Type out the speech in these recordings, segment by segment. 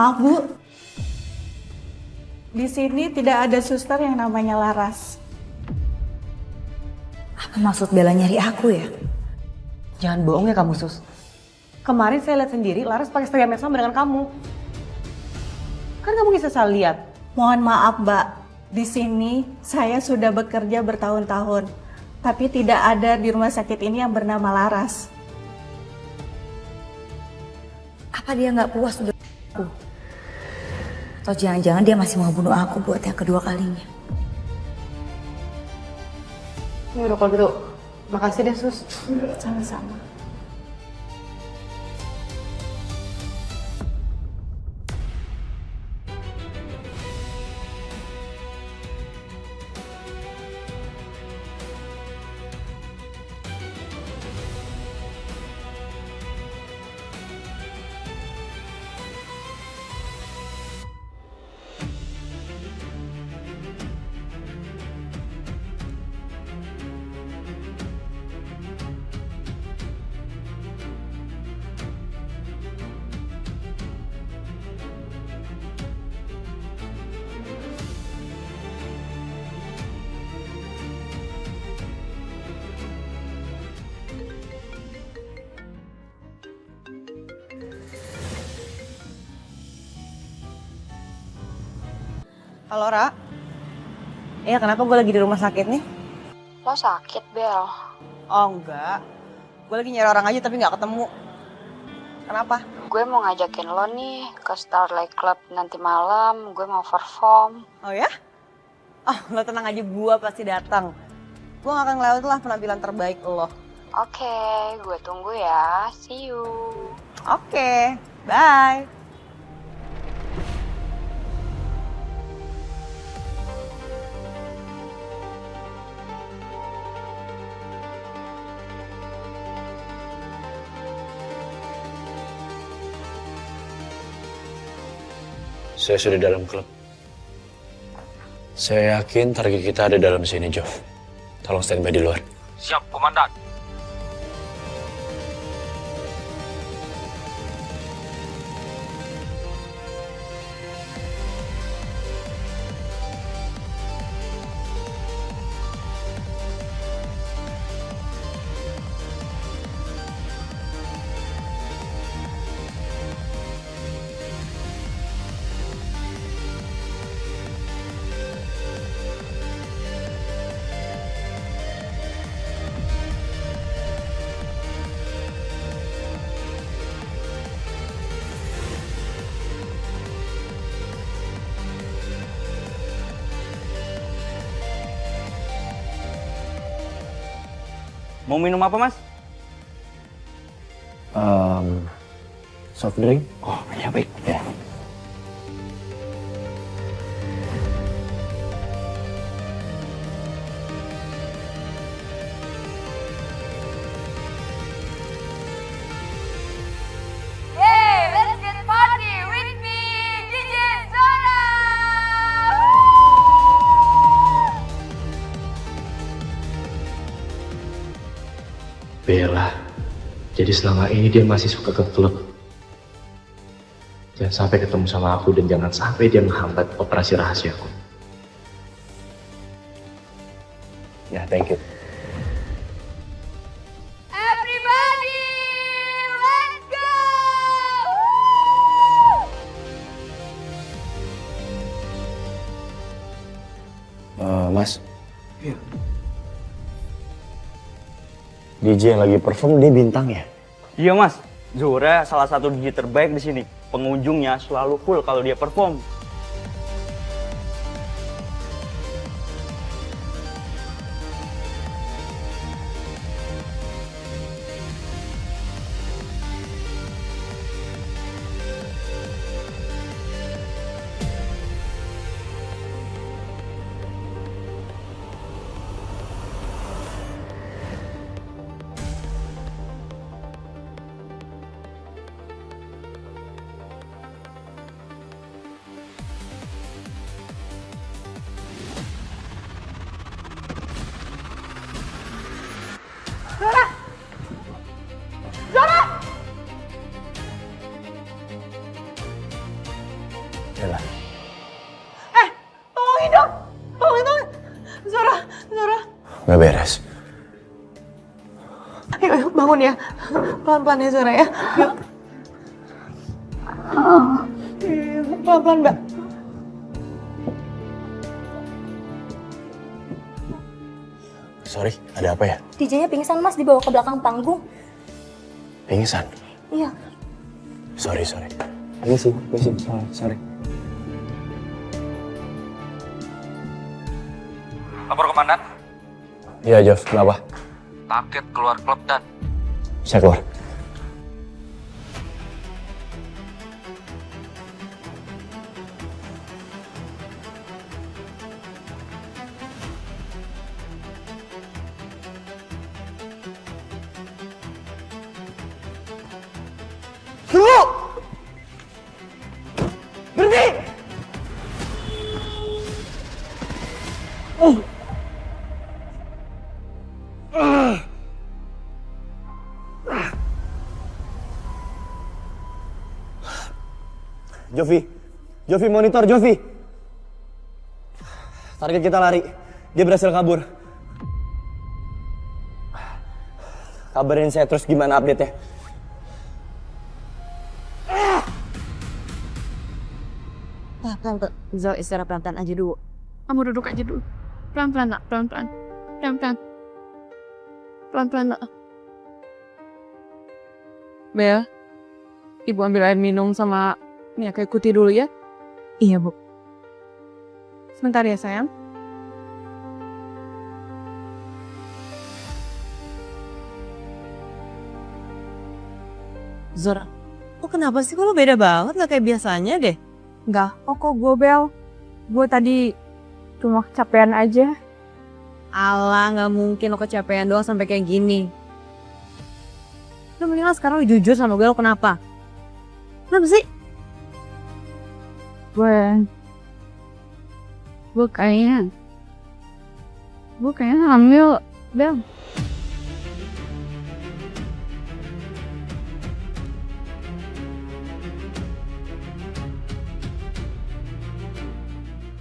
Maaf Bu, di sini tidak ada suster yang namanya Laras. Apa maksud Bella nyari aku ya? Jangan bohong ya kamu, Sus. Kemarin saya lihat sendiri Laras pakai seragam yang sama dengan kamu. Kan kamu bisa salah lihat. Mohon maaf Mbak, di sini saya sudah bekerja bertahun-tahun. Tapi tidak ada di rumah sakit ini yang bernama Laras. Apa dia nggak puas udah aku? Atau jangan-jangan dia masih mau bunuh aku buat yang kedua kalinya? Udah kalau gitu, makasih deh Sus. Sama-sama. Halo, Ra. Iya, kenapa gue lagi di rumah sakit nih? Lo sakit, Bel? Oh, enggak. Gue lagi nyari orang aja tapi nggak ketemu. Kenapa? Gue mau ngajakin lo nih ke Starlight Club nanti malam. Gue mau perform. Oh ya? Oh, lo tenang aja, gue pasti datang. Gue gak akan ngelewatin lah penampilan terbaik lo. Oke, gue tunggu ya. See you. Oke, bye. Saya sudah dalam klub. Saya yakin target kita ada dalam sini, Jov. Tolong standby di luar. Siap, Komandan. Mau minum apa, Mas? Soft drink? Oh, ya baik. Ya. Hey, let's get party with me, DJ Zara! Bella. Jadi selama ini dia masih suka ke klub. Jangan sampai ketemu sama aku dan jangan sampai dia menghambat operasi rahasiaku. Ya, thank you. Everybody, let's go! Mas. Iya. DJ yang lagi perform dia bintang ya? Iya, Mas. Zora salah satu DJ terbaik di sini. Pengunjungnya selalu full kalau dia perform. Bella. Tolongin dong! Tolongin! Zora! Gak beres. Yuk, bangun ya. Pelan-pelan ya Zora ya. Yuk. Pelan-pelan Mbak. Sorry, ada apa ya? DJ-nya pingsan Mas, dibawa ke belakang panggung. Pingsan? Iya. Sorry. Misi, sorry. Lapor komandan. Iya, Jof, kenapa? Paket keluar klub dan Saya keluar. Tunggu! Berhenti! Jovi monitor, Jovi. Target kita lari. Dia berhasil kabur. Kabarin saya terus gimana update-nya. Pelan-pelan, Zo, istirahat pelan-pelan aja dulu. Kamu duduk aja dulu. Pelan-pelan, nak. Pelan-pelan. Pelan-pelan, nak. Bel, Ibu ambil air minum sama minyak kayu putih dulu ya. Iya, Bu. Sebentar ya, sayang. Zora, kok kenapa sih? Kok lo beda banget? Gak kayak biasanya deh. Enggak, kok gue Bel. Gue tadi cuma kecapean aja. Alah, gak mungkin lo kecapean doang sampai kayak gini. Lo mendingan sekarang lo jujur sama gue, lo kenapa? Kenapa sih? Gue kayaknya hamil, Bel.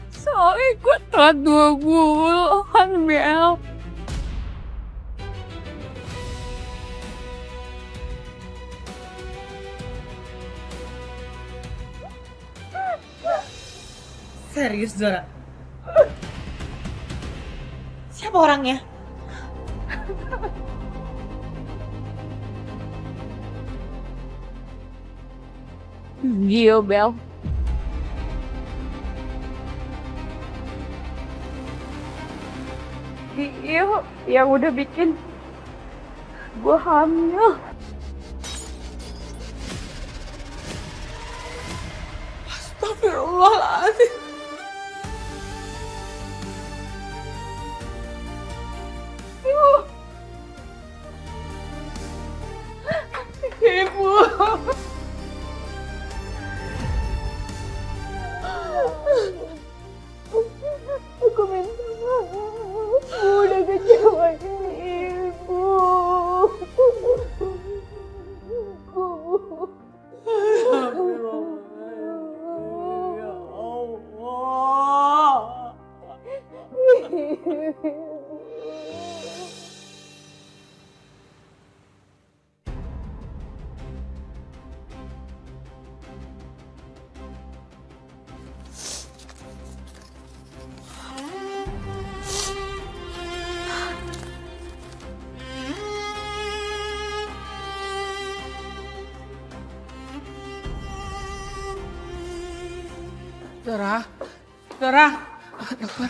Soalnya gue telat 2 bulan, Bel. Serius, Zora? Siapa orangnya? Gio, Bel. Gio yang udah bikin gue hamil. Astagfirullahaladzim. Ibu. Aku minta maaf. Udah kecewain Ibu. Ya Allah. Zora, dokter,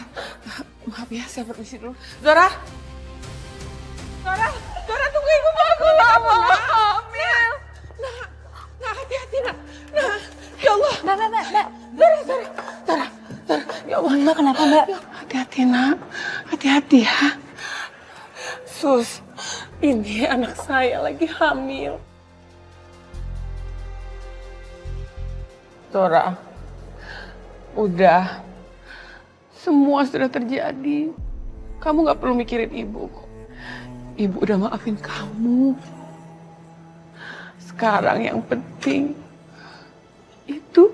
maaf ya, saya permisi dulu. Zora, tunggu ibu, aku lama hamil. Nah, hati-hati, nak. Ya Allah. Zora, ya Allah. Mbak, kenapa, Mbak? Hati-hati, nak. Hati-hati ya. Sus, ini anak saya lagi hamil. Zora, udah. Semua sudah terjadi. Kamu gak perlu mikirin ibu. Ibu udah maafin kamu. Sekarang yang penting itu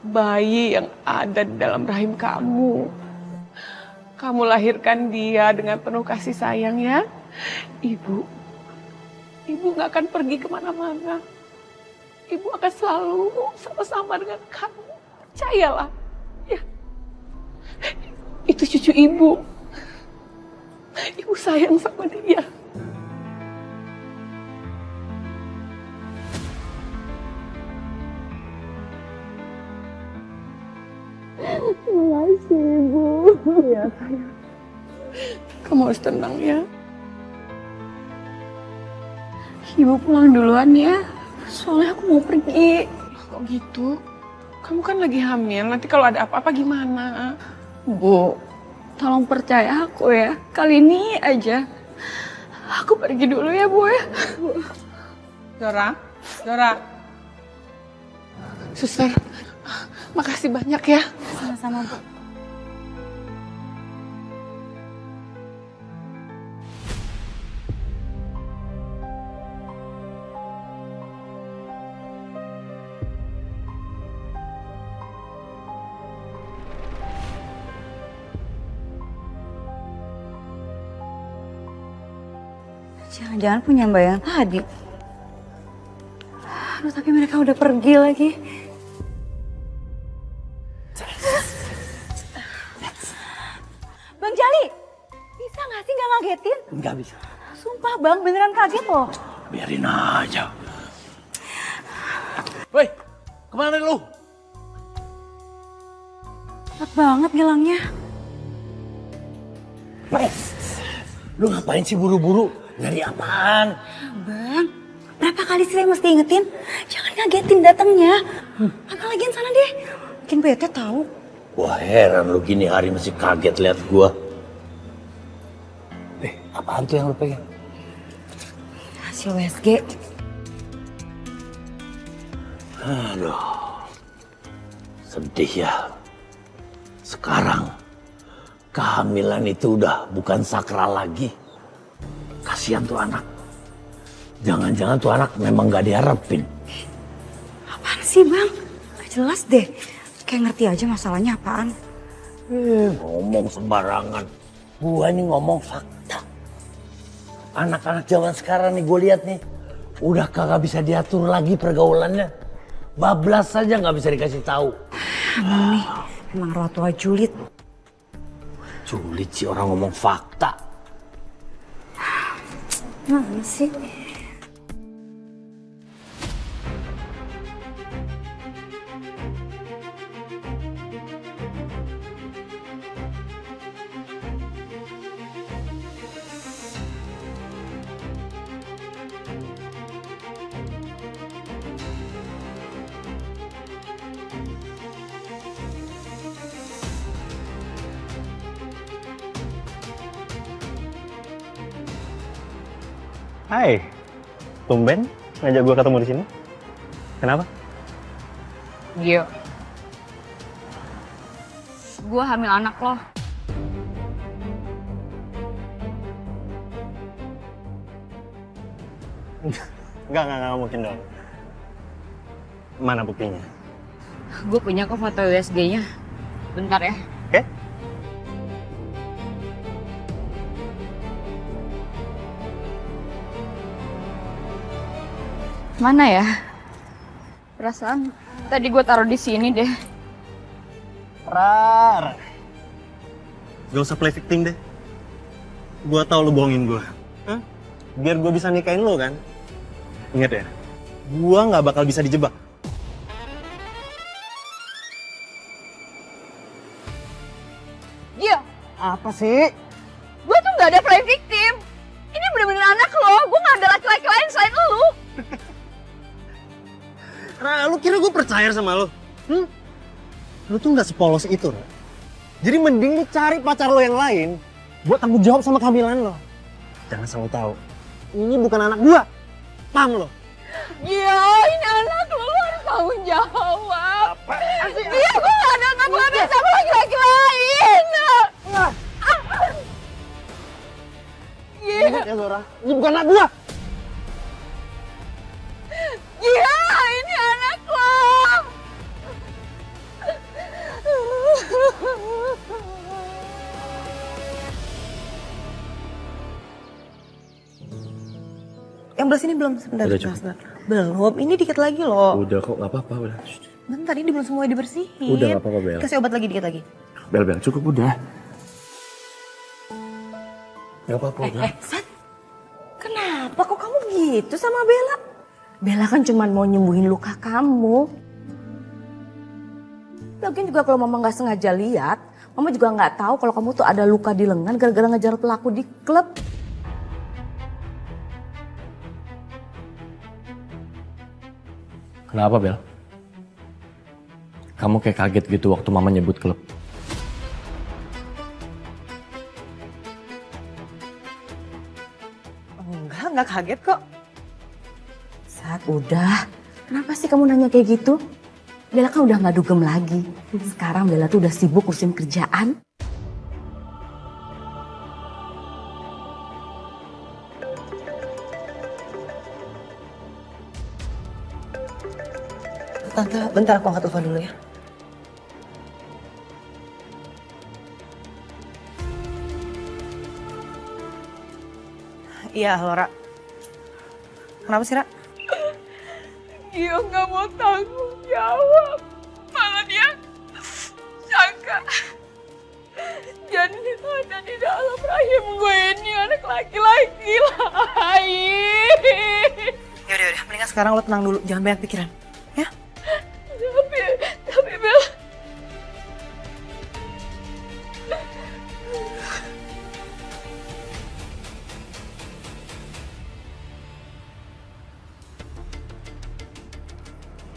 bayi yang ada di dalam rahim kamu. Kamu lahirkan dia dengan penuh kasih sayang ya. Ibu gak akan pergi kemana-mana. Ibu akan selalu sama-sama dengan kamu. Percayalah. Ya. Itu cucu ibu. Ibu sayang sama dia. Makasih Ibu. Iya, sayang. Kamu harus tenang ya. Ibu pulang duluan ya. Soalnya aku mau pergi. Kok gitu? Kamu kan lagi hamil, nanti kalau ada apa-apa gimana? Bu, tolong percaya aku ya. Kali ini aja. Aku pergi dulu ya Bu ya. Zora. Suster, makasih banyak ya. Sama-sama, Bu. Jangan-jangan punya Mbak yang tadi. Aduh, tapi mereka udah pergi lagi. Bang Jali, bisa nggak sih nggak ngagetin? Nggak bisa. Sumpah Bang, beneran kaget loh. Biarin aja. Woi, kemana lu? Cepet banget ngilangnya. Lu ngapain sih buru-buru? Nyari apaan? Bang, berapa kali sih saya mesti ingetin? Jangan ngagetin datangnya. Apalagian sana deh. Mungkin bete tahu. Wah heran lu gini hari masih kaget lihat gua. Apaan tuh yang lu pegang? Hasil USG. Aduh, sedih ya. Sekarang kehamilan itu udah bukan sakral lagi. Kasihan tuh anak. Jangan-jangan tuh anak memang gak diharapin. Apaan sih Bang? Gak jelas deh. Kayak ngerti aja masalahnya apaan. Ngomong sembarangan. Gua ini ngomong fakta. Anak-anak zaman sekarang nih gue lihat nih. Udah kagak bisa diatur lagi pergaulannya. Bablas saja gak bisa dikasih tahu. Emang nih, emang orang tua julid. Julid sih orang ngomong fakta. Mana sih? Hai, tumben ngajak gue ketemu di sini. Kenapa? Gio. Gue hamil anak lo. Enggak mungkin dong. Mana buktinya? Gue punya kok foto USG-nya. Bentar ya. Oke. Mana ya? Perasaan tadi gue taruh di sini deh. Rar. Gak usah play victim deh. Gue tau lo bohongin gue. Biar gue bisa nikahin lo kan. Ingat ya, gue gak bakal bisa dijebak. Gio, Apa sih? gue tuh gak ada play victim. Ini bener-bener anak lo. Gue gak ada laki-laki lain selain lo. Ra, lu kira gue percaya sama lo? Lu tuh gak sepolos itu, Ra. Jadi mending lu cari pacar lo yang lain buat tanggung jawab sama kehamilan lo. Jangan selalu tahu, ini bukan anak gua. Paham lo? Gio, ini anak lo harus tanggung jawab. Gio, gue gak ada ngapa-ngapain sama laki-laki lain. Gio. Ingat ya, Zora, ini bukan anak gua. Gio, ini anak lo. Yang belah sini belum, sebentar. Udah cukup. Sebentar. Belum, ini dikit lagi loh. Udah kok, nggak apa-apa udah. Bentar, ini belum semuanya dibersihin. Udah nggak apa-apa, Bel. Kasih obat lagi dikit lagi. Bel, cukup udah. Nggak apa-apa udah. Sat, kenapa kok kamu gitu sama Bella? Bella kan cuma mau nyembuhin luka kamu. Lagian juga kalau mama nggak sengaja lihat, mama juga nggak tahu kalau kamu tuh ada luka di lengan gara-gara ngejar pelaku di klub. Kenapa, Bel? Kamu kayak kaget gitu waktu mama nyebut klub. Enggak kaget kok. Saat udah, kenapa sih kamu nanya kayak gitu? Bella kan udah gak dugem lagi. Sekarang Bella tuh udah sibuk urusin kerjaan. Tante, bentar aku angkat telepon dulu ya. Iya, halo, Ra. Kenapa sih, Ra? Dia nggak mau tanggung jawab. Malah dia sangka janin itu ada di dalam rahim gue ini, anak laki-laki lain. Yaudah, mendingan sekarang lo tenang dulu, jangan banyak pikiran. Ya? Tapi Bel,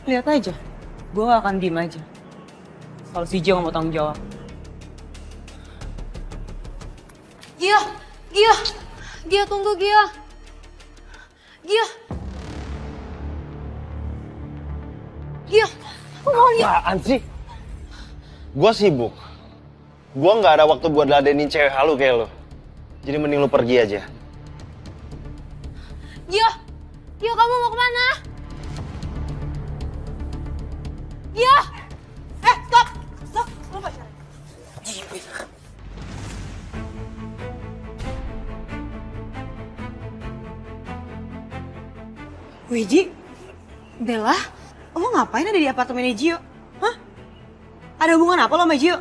Lihat aja, gue gak akan diem aja. Kalau si Jo gak mau tanggung jawab. Gio, tunggu Gio. Aku mau lihat. Apaan sih? Gue sibuk. Gue nggak ada waktu buat ladenin cewek halu kayak lo. Jadi mending lo pergi aja. Gio, kamu mau kemana? Gio! Stop! Lo pacaran? Wiji, Bella, lo ngapain ada di apartemennya Gio? Hah? Ada hubungan apa lo sama Gio?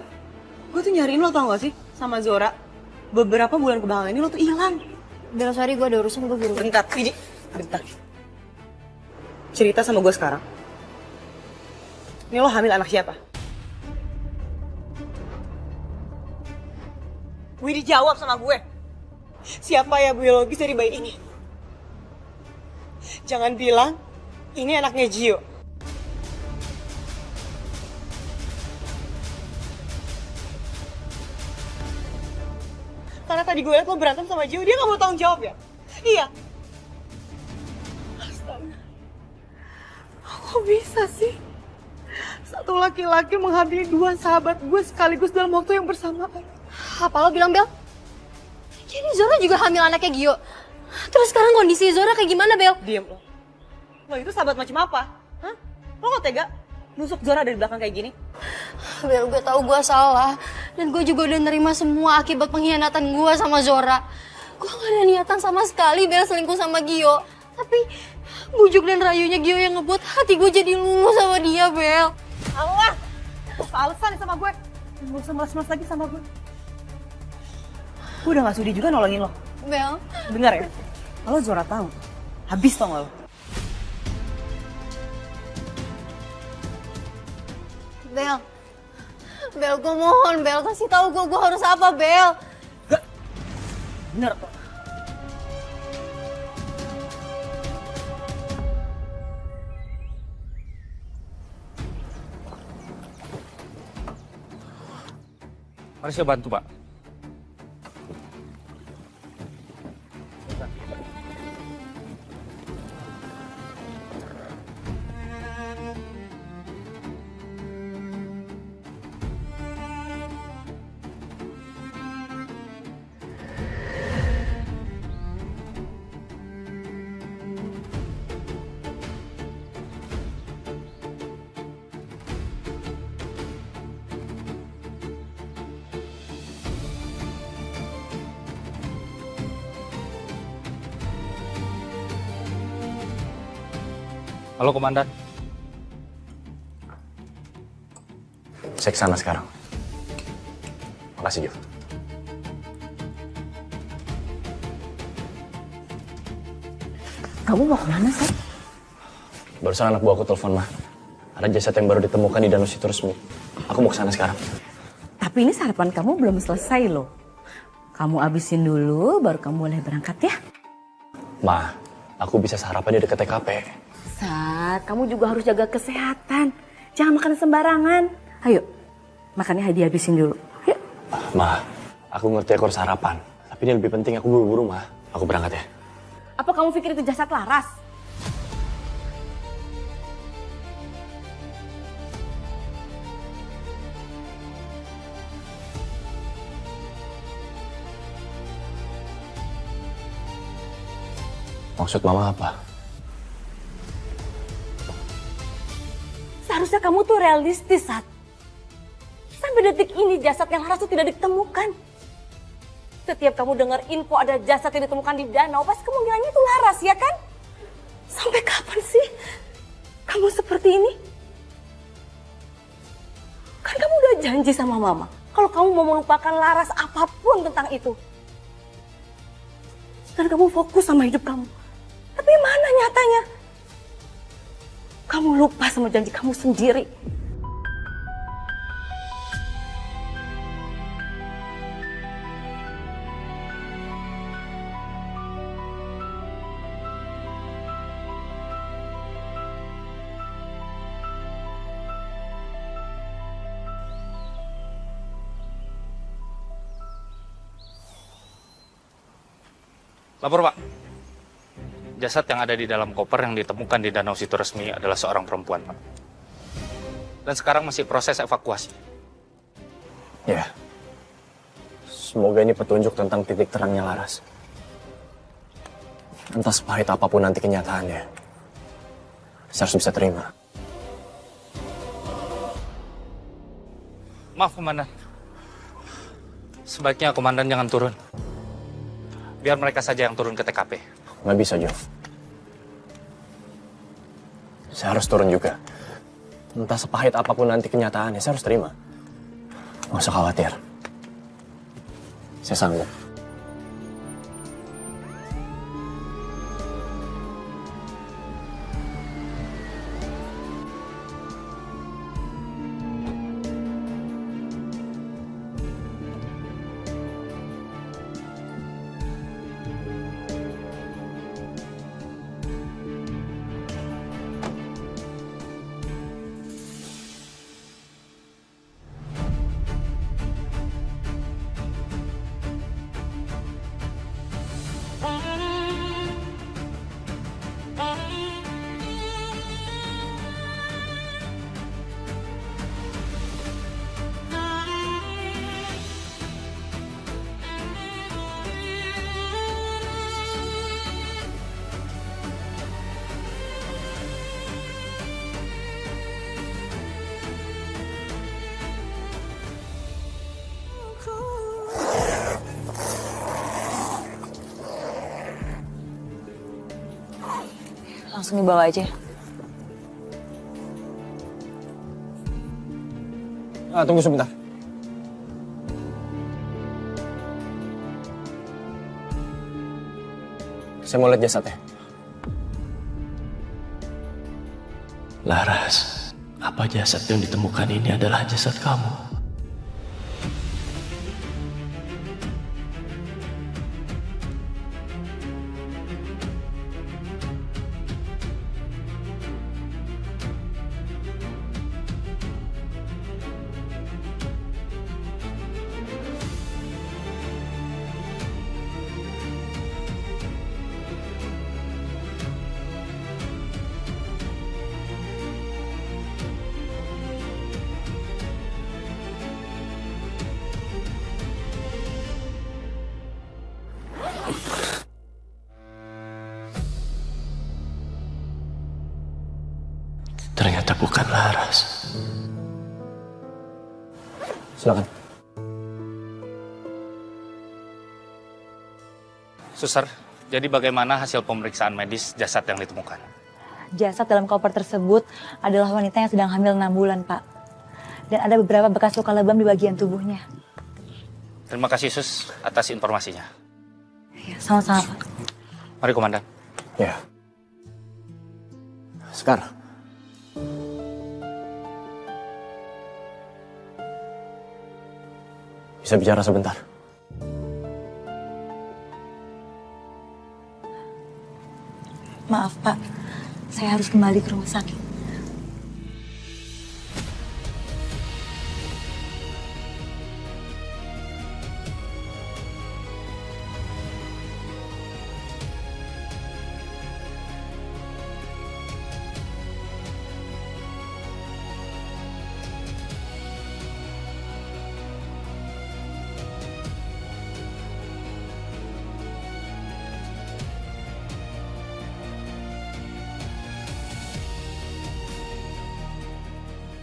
Gue tuh nyariin lo, tau gak sih, sama Zora. Beberapa bulan kebelakangan ini lo tuh hilang. Bella, sorry, gue ada urusan, gue buru. Bentar, Wiji, bentar. Cerita sama gue sekarang. Ini lo hamil anak siapa? Widi, jawab sama gue. Siapa ya biologis dari bayi ini? Jangan bilang ini anaknya Gio. Karena tadi gue liat lo berantem sama Gio, dia gak mau tanggung jawab ya? Iya. Astaga. Kok bisa sih? Satu laki-laki menghamili dua sahabat gue sekaligus dalam waktu yang bersamaan. Apa lo bilang, Bel? Jadi Zora juga hamil anaknya Gio. Terus sekarang kondisi Zora kayak gimana, Bel? Diem lo. Lo itu sahabat macam apa? Hah? Lo kok tega nusuk Zora dari belakang kayak gini? Bel, gue tahu gue salah. Dan gue juga udah nerima semua akibat pengkhianatan gue sama Zora. Gue gak ada niatan sama sekali Bel selingkuh sama Gio. Tapi bujuk dan rayunya Gio yang ngebuat hati gue jadi luluh sama dia, Bel. Allah! Alasan sama gue. Gak usah melas-melas lagi sama gue. Gue udah gak sudi juga nolongin lo. Bel. Dengar ya, kalau Zora tahu, habis tau gak lo? Bel, gue mohon, Bel, kasih tahu gue harus apa, Bel? Gak, bener kok. Mari saya bantu, Pak. Halo, Komandan. Saya kesana sekarang. Makasih, Jof. Kamu mau kemana, Sat? Barusan anak buahku telepon, Mah. Ada jasad yang baru ditemukan di Danau Situ-Resmi. Aku mau kesana sekarang. Tapi ini sarapan kamu belum selesai loh. Kamu abisin dulu, baru kamu boleh berangkat ya. Ma, aku bisa sarapan di dekat TKP. Sat, kamu juga harus jaga kesehatan. Jangan makan sembarangan. Ayo, makannya dihabisin dulu. Ayo. Ma, aku ngerti aku harus sarapan. Tapi ini lebih penting, aku buru-buru, Ma. Aku berangkat ya. Apa kamu pikir itu jasad Laras? Maksud Mama apa? Seharusnya kamu tuh realistis, Sat. Sampai detik ini jasad yang Laras itu tidak ditemukan. Setiap kamu dengar info ada jasad yang ditemukan di danau, pasti kamu bilangnya itu Laras, ya kan? Sampai kapan sih kamu seperti ini? Kan kamu udah janji sama Mama, kalau kamu mau melupakan Laras apapun tentang itu. Dan kamu fokus sama hidup kamu. Tapi mana nyatanya? Kamu lupa sama janji kamu sendiri. Lapor, Pak. Jasad yang ada di dalam koper yang ditemukan di Danau Situ-Resmi adalah seorang perempuan, Pak. Dan sekarang masih proses evakuasi. Ya. Semoga ini petunjuk tentang titik terangnya Laras. Entah sepahit apapun nanti kenyataannya, saya harus bisa terima. Maaf, Komandan. Sebaiknya Komandan jangan turun. Biar mereka saja yang turun ke TKP. Nggak bisa, Jof. Saya harus turun juga. Entah sepahit apapun nanti kenyataannya, saya harus terima. Nggak usah khawatir. Saya sanggup. Langsung dibawa aja. Tunggu sebentar. Saya mau lihat jasadnya. Laras, apa jasad yang ditemukan ini adalah jasad kamu? Ternyata bukan Laras. Silakan. Suster, jadi bagaimana hasil pemeriksaan medis jasad yang ditemukan? jasad dalam koper tersebut adalah wanita yang sedang hamil 6 bulan, Pak. Dan ada beberapa bekas luka lebam di bagian tubuhnya. Terima kasih Sus atas informasinya. Ya, sama-sama, Pak. Mari Komandan. Ya. Sekar. Bisa bicara sebentar? Maaf, Pak. Saya harus kembali ke rumah sakit.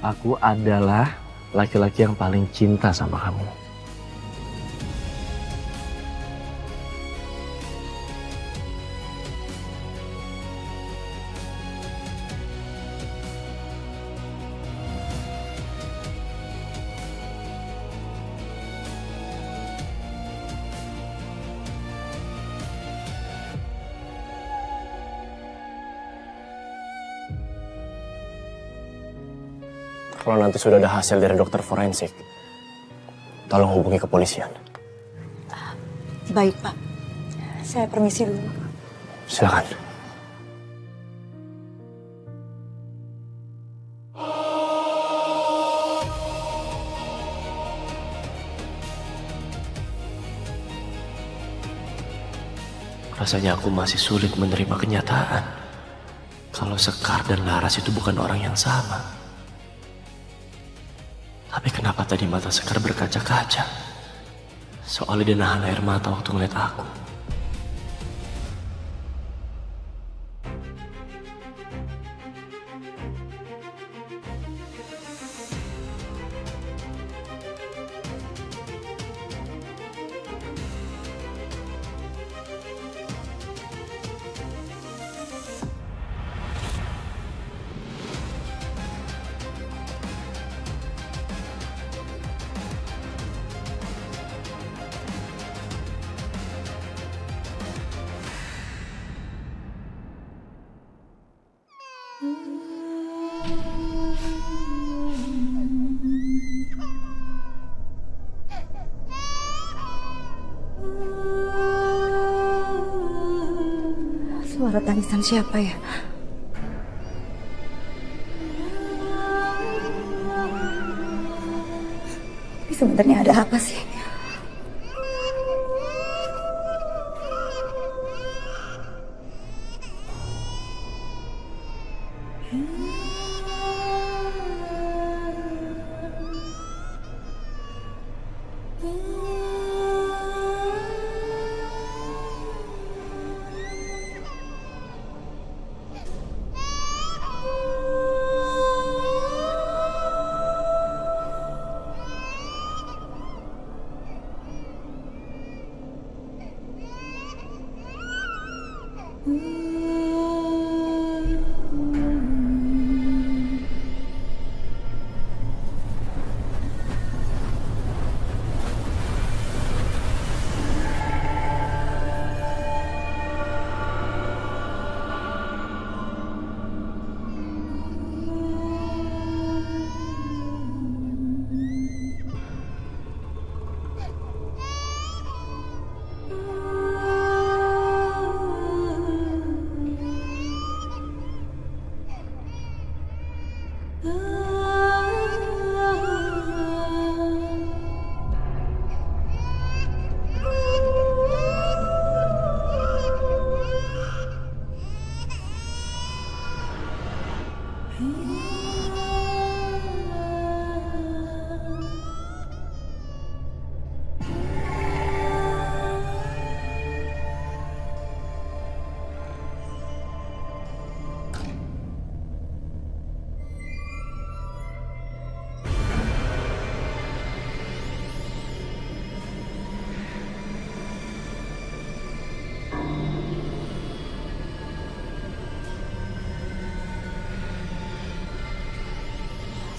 Aku adalah laki-laki yang paling cinta sama kamu. Kalau nanti sudah ada hasil dari dokter forensik, tolong hubungi kepolisian. Baik, Pak. Saya permisi dulu. Silakan. Rasanya aku masih sulit menerima kenyataan kalau Sekar dan Laras itu bukan orang yang sama. Tapi kenapa tadi mata Sekar berkaca-kaca? Soalnya dia nahan air mata waktu ngeliat aku. Suara tangisan siapa ya? Ini sebenarnya ada apa sih?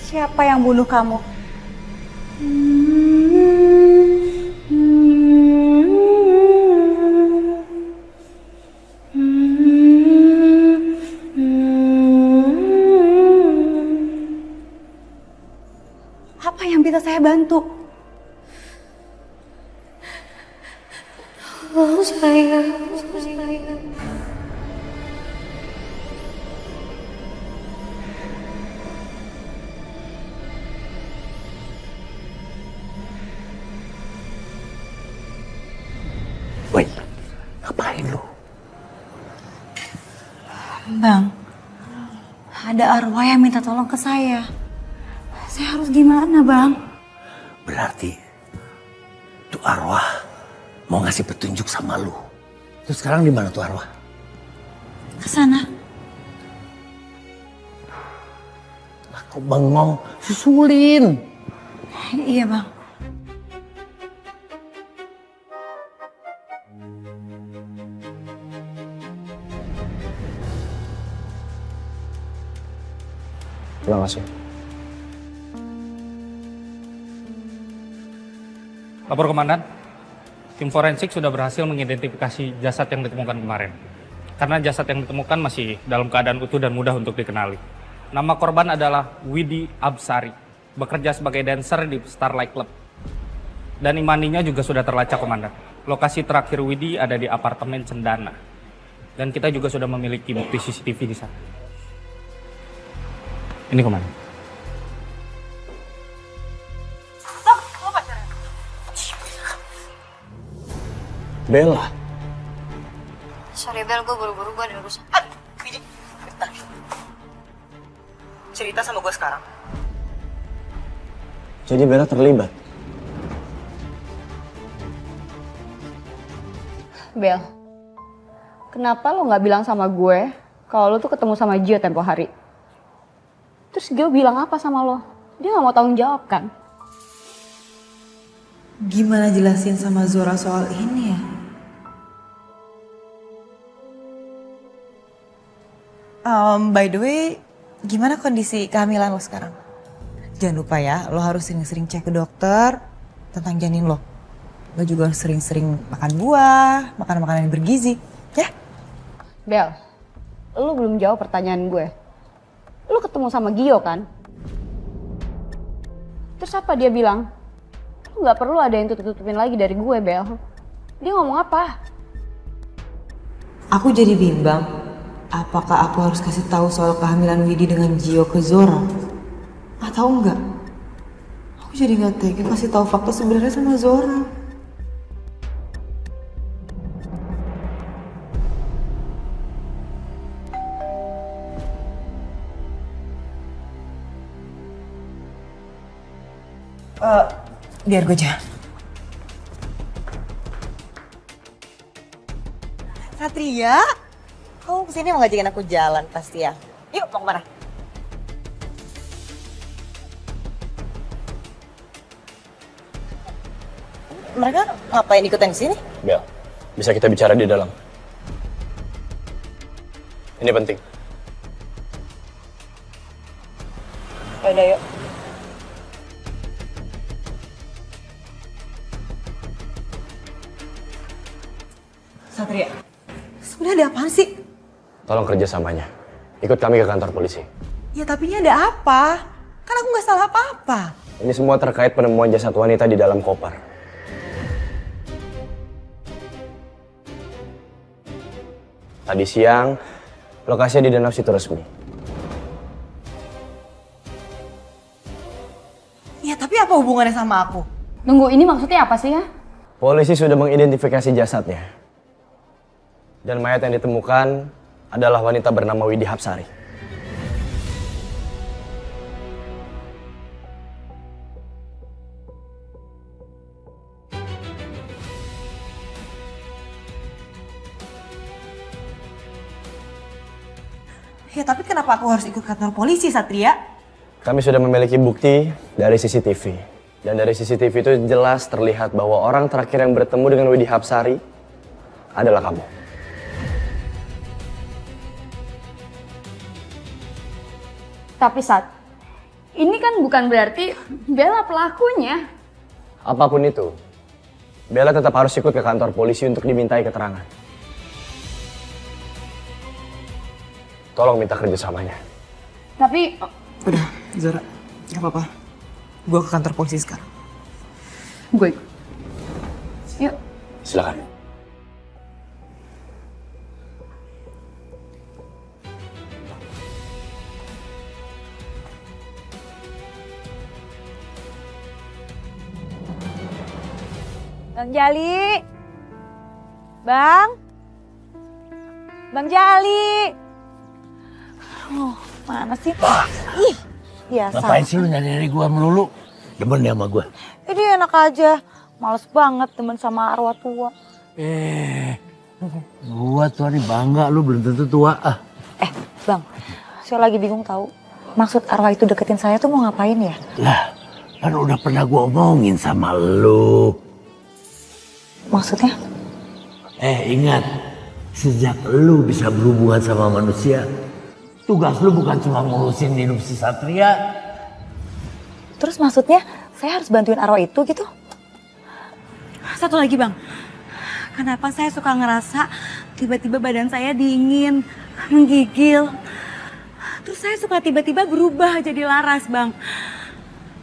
Siapa yang bunuh kamu? Apa yang bisa saya bantu? Oh sayang. Woi, ngapain lu? Bang, ada arwah yang minta tolong ke saya. Saya harus gimana, Bang? Berarti tuh arwah mau ngasih petunjuk sama lu. Terus sekarang di mana tuh arwah? Ke sana. Kok bengong? Susulin. Iya, Bang. Terima kasih. Lapor komandan, tim forensik sudah berhasil mengidentifikasi jasad yang ditemukan kemarin. Karena jasad yang ditemukan masih dalam keadaan utuh dan mudah untuk dikenali. Nama korban adalah Widi Absari, bekerja sebagai dancer di Starlight Club. Dan imaninya juga sudah terlacak, komandan. Lokasi terakhir Widi ada di apartemen Cendana. Dan kita juga sudah memiliki bukti CCTV di sana. Ini komandan. Bella. Sorry Bel, gue buru-buru, gue ada urusan. Biji, bentar. Cerita sama gue sekarang. Jadi Bella terlibat. Bel, kenapa lo nggak bilang sama gue kalau lo tuh ketemu sama Gio tempo hari? Terus Gio bilang apa sama lo? Dia nggak mau tanggung jawab kan? Gimana jelasin sama Zora soal ini ya? By the way, gimana kondisi kehamilan lo sekarang? Jangan lupa ya, lo harus sering-sering cek ke dokter tentang janin lo. Lo juga harus sering-sering makan buah, makan makanan yang bergizi, ya? Bel, lo belum jawab pertanyaan gue. Lo ketemu sama Gio kan? Terus apa dia bilang? Lo nggak perlu ada yang tutup-tutupin lagi dari gue, Bel. Dia ngomong apa? Aku jadi bimbang. Apakah aku harus kasih tahu soal kehamilan Widi dengan Gio ke Zora? Atau enggak? Aku jadi nggak tega kasih tahu fakta sebenarnya sama Zora. Biar gue aja. Satria, kamu kesini mau ngajakin aku jalan pasti ya? Yuk, mau kemana? Mereka ngapain ikutan kesini? Bel, bisa kita bicara di dalam. Ini penting. Yaudah yuk. Satria, sebenarnya ada apaan sih? Tolong kerjasamanya. Ikut kami ke kantor polisi. Ya tapi ini ada apa? Kan aku nggak salah apa-apa. Ini semua terkait penemuan jasad wanita di dalam koper. Tadi siang, lokasinya di Danau Situ-Resmi. Ya tapi apa hubungannya sama aku? Tunggu, ini maksudnya apa sih ya? Polisi sudah mengidentifikasi jasadnya. Dan mayat yang ditemukan adalah wanita bernama Widi Hapsari. Ya tapi kenapa aku harus ikut kantor polisi, Satria? Kami sudah memiliki bukti dari CCTV. Dan dari CCTV itu jelas terlihat bahwa orang terakhir yang bertemu dengan Widi Hapsari adalah kamu. Tapi Sat, ini kan bukan berarti Bella pelakunya. Apapun itu, Bella tetap harus ikut ke kantor polisi untuk dimintai keterangan. Tolong minta kerjasamanya. Tapi Udah, Zora, gak apa-apa. Gue ke kantor polisi sekarang. gue ikut. Yuk. Silakan. Bang Jali. Bang Jali. Oh, mana sih? Ih, biasa. Ngapain sih lu nyari gua melulu? Demen ya sama gua. Ini enak aja. Males banget temen sama arwah tua. Gua tua nih bangga, lu belum tentu tua. Bang, saya lagi bingung tahu. Maksud arwah itu deketin saya tuh mau ngapain ya? Lah, kan udah pernah gua omongin sama lu. Maksudnya? Ingat, sejak lu bisa berhubungan sama manusia, tugas lu bukan cuma ngurusin hidup si Satria. Terus maksudnya saya harus bantuin arwah itu gitu? Satu lagi bang, kenapa saya suka ngerasa tiba-tiba badan saya dingin, menggigil. Terus saya suka tiba-tiba berubah jadi laras bang.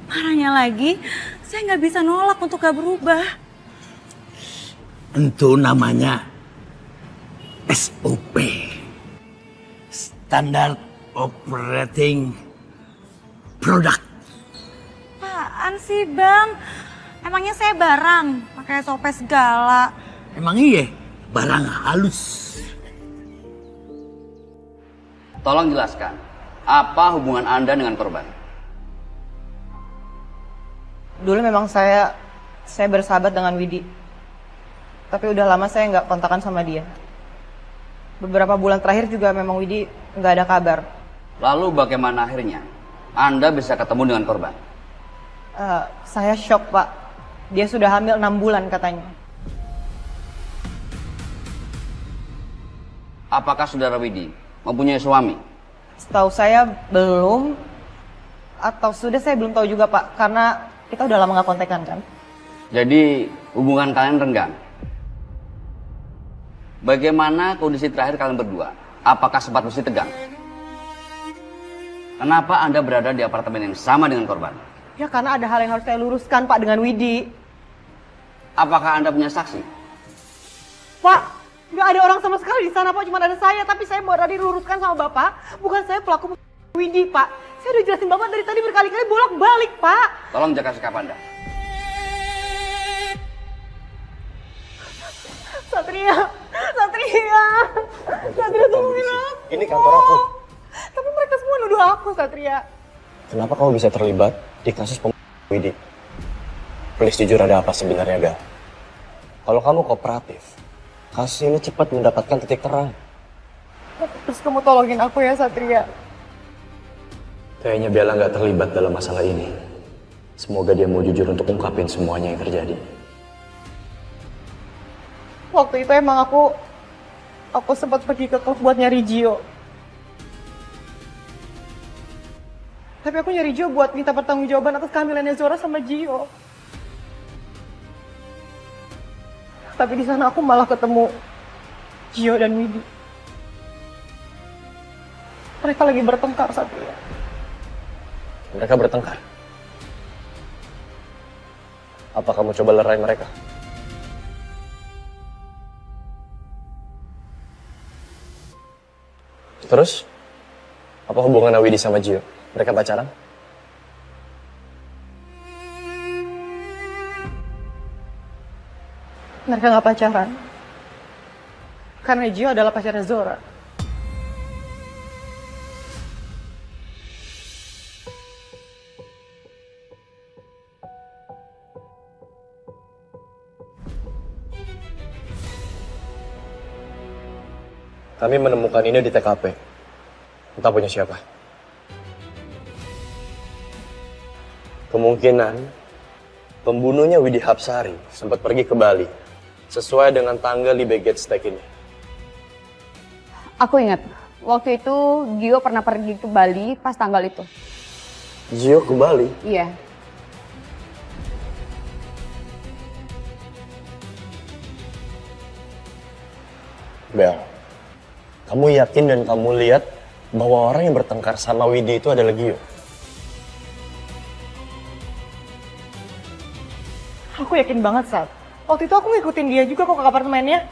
Parahnya lagi, saya nggak bisa nolak untuk gak berubah. Itu namanya SOP. Standard Operating Product. Apaan sih bang? Emangnya saya barang, pakai SOP segala. Emang iya, barang halus. Tolong jelaskan, apa hubungan Anda dengan korban? Dulu memang saya bersahabat dengan Widi. Tapi udah lama saya nggak kontakan sama dia. Beberapa bulan terakhir juga memang Widi nggak ada kabar. Lalu bagaimana akhirnya Anda bisa ketemu dengan korban? Saya shock Pak. Dia sudah hamil 6 bulan katanya. Apakah saudara Widi mempunyai suami? Setahu saya belum. Atau sudah saya belum tahu juga Pak. Karena kita udah lama nggak kontekan kan. Jadi hubungan kalian renggang. Bagaimana kondisi terakhir kalian berdua? Apakah sempat mesti tegang? Kenapa Anda berada di apartemen yang sama dengan korban? Ya karena ada hal yang harus saya luruskan Pak dengan Widi. Apakah Anda punya saksi? Pak, nggak ada orang sama sekali di sana Pak. Cuma ada saya. Tapi saya mau tadi luruskan sama Bapak. Bukan saya pelaku Widi Pak. Saya udah jelasin Bapak dari tadi berkali-kali bolak-balik Pak. Tolong jaga sikap Anda. Satria tolongin aku. Ini kantor aku. Tapi mereka semua nuduh aku, Satria. Kenapa kamu bisa terlibat di kasus pembunuhan Widi? Please jujur, ada apa sebenarnya, Gal? Kalau kamu kooperatif, kasus ini cepat mendapatkan titik terang. Terus kamu tolongin aku ya, Satria. Kayaknya Bella nggak terlibat dalam masalah ini. Semoga dia mau jujur untuk ungkapin semuanya yang terjadi. Waktu itu emang aku sempat pergi ke klub buat nyari Gio. Tapi aku nyari Gio buat minta pertanggungjawaban atas kehamilannya Zora sama Gio. Tapi di sana aku malah ketemu Gio dan Widi. Mereka lagi bertengkar Satria. Mereka bertengkar? Apa kamu coba lerai mereka? Terus, apa hubungan Widi sama Gio? Mereka pacaran? Mereka nggak pacaran. Karena Gio adalah pacarnya Zora. Kami menemukan ini di TKP. Entah punya siapa. Kemungkinan pembunuhnya Widi Hapsari sempat pergi ke Bali sesuai dengan tanggal di Baggage Stake ini. Aku ingat, waktu itu Gio pernah pergi ke Bali pas tanggal itu. Gio ke Bali? Iya. Bel, kamu yakin dan kamu lihat bahwa orang yang bertengkar sama Widi itu adalah Gio? Aku yakin banget, Sat. Waktu itu aku ngikutin dia juga kok ke apartemennya.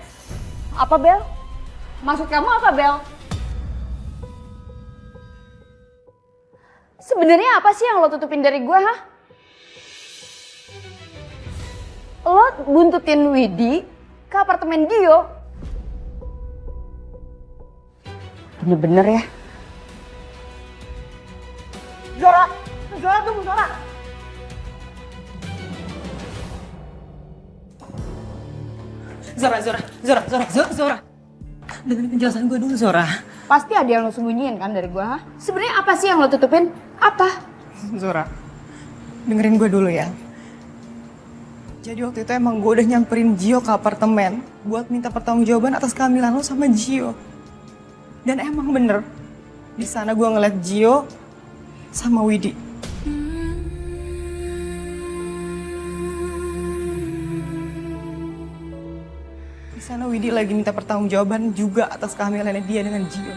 Apa, Bel? Maksud kamu apa, Bel? Sebenarnya apa sih yang lo tutupin dari gue, ha? Lo buntutin Widi ke apartemen Gio. Bener-bener ya? Zora! Zora, tunggu, Zora! Zora. Dengerin penjelasan gue dulu, Zora. Pasti ada yang lo sembunyiin kan dari gue, ha? Sebenarnya apa sih yang lo tutupin? Apa? Zora, dengerin gue dulu ya. Jadi waktu itu emang gue udah nyamperin Gio ke apartemen buat minta pertanggungjawaban atas kehamilan lo sama Gio. Dan emang bener, di sana gue ngeliat Gio sama Widi. Di sana Widi lagi minta pertanggungjawaban juga atas kehamilannya dia dengan Gio.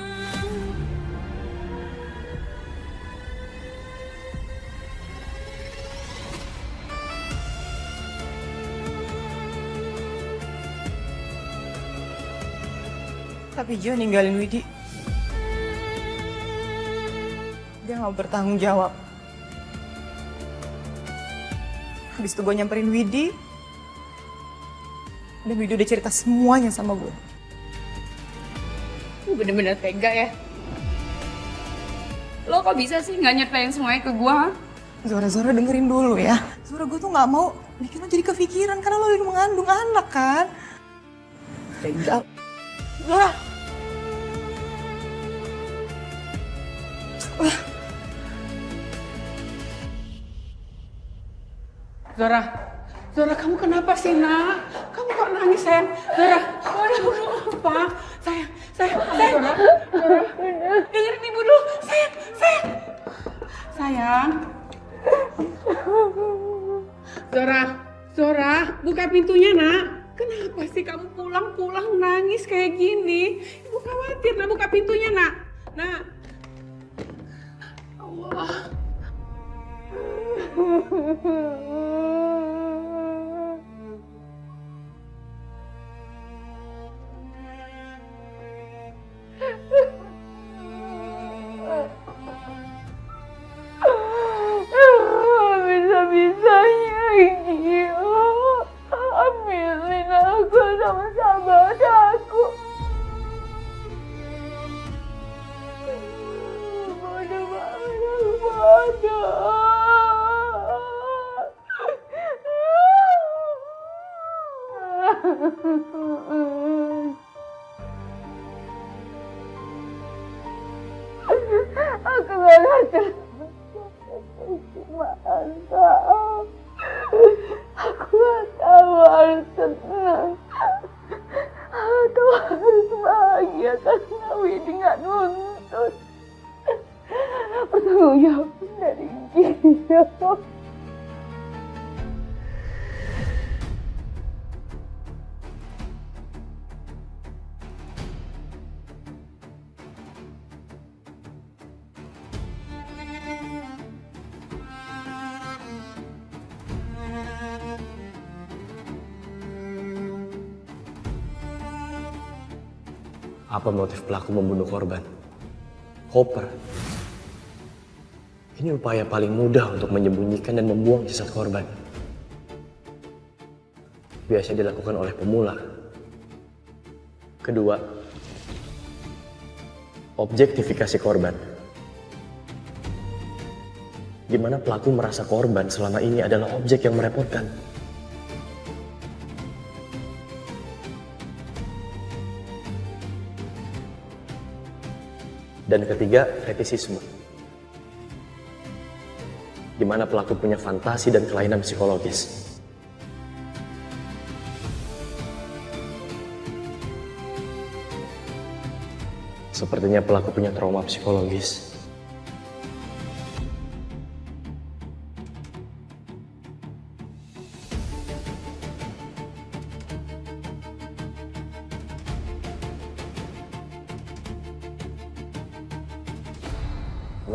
Tapi Gio ninggalin Widi. Dia gak mau bertanggung jawab. Habis itu gue nyamperin Widi. Dan Widi udah cerita semuanya sama gue. Lu bener-bener tega ya. Lo kok bisa sih nggak nyertain semuanya ke gua? Zora dengerin dulu ya. Zora, gue tuh gak mau bikin lo jadi kepikiran karena lo udah mengandung anak kan. Tega. Zora! Zora, kamu kenapa sih, Nak? Kamu kok nangis, sayang? Zora, apa? Sayang. Zora, dengerin ibu dulu. Sayang. Zora, buka pintunya, Nak. Kenapa sih kamu pulang nangis kayak gini? Ibu khawatir, Nak. Buka pintunya, Nak. Nak. Allah. Bisa-bisanya Gio ambilin aku sama sahabat aku. Bodoh banget, bodoh. Aku gak ngerti. Maaf. Aku gak tahu harus tenang atau harus bahagia karena Widi gak nuntut pertanggungjawaban dari Gio. Apa motif pelaku membunuh korban? Koper. Ini upaya paling mudah untuk menyembunyikan dan membuang jasad korban. Biasa dilakukan oleh pemula. Kedua, objektifikasi korban. Gimana pelaku merasa korban selama ini adalah objek yang merepotkan. Dan ketiga, fetisisme. Di mana pelaku punya fantasi dan kelainan psikologis. Sepertinya pelaku punya trauma psikologis.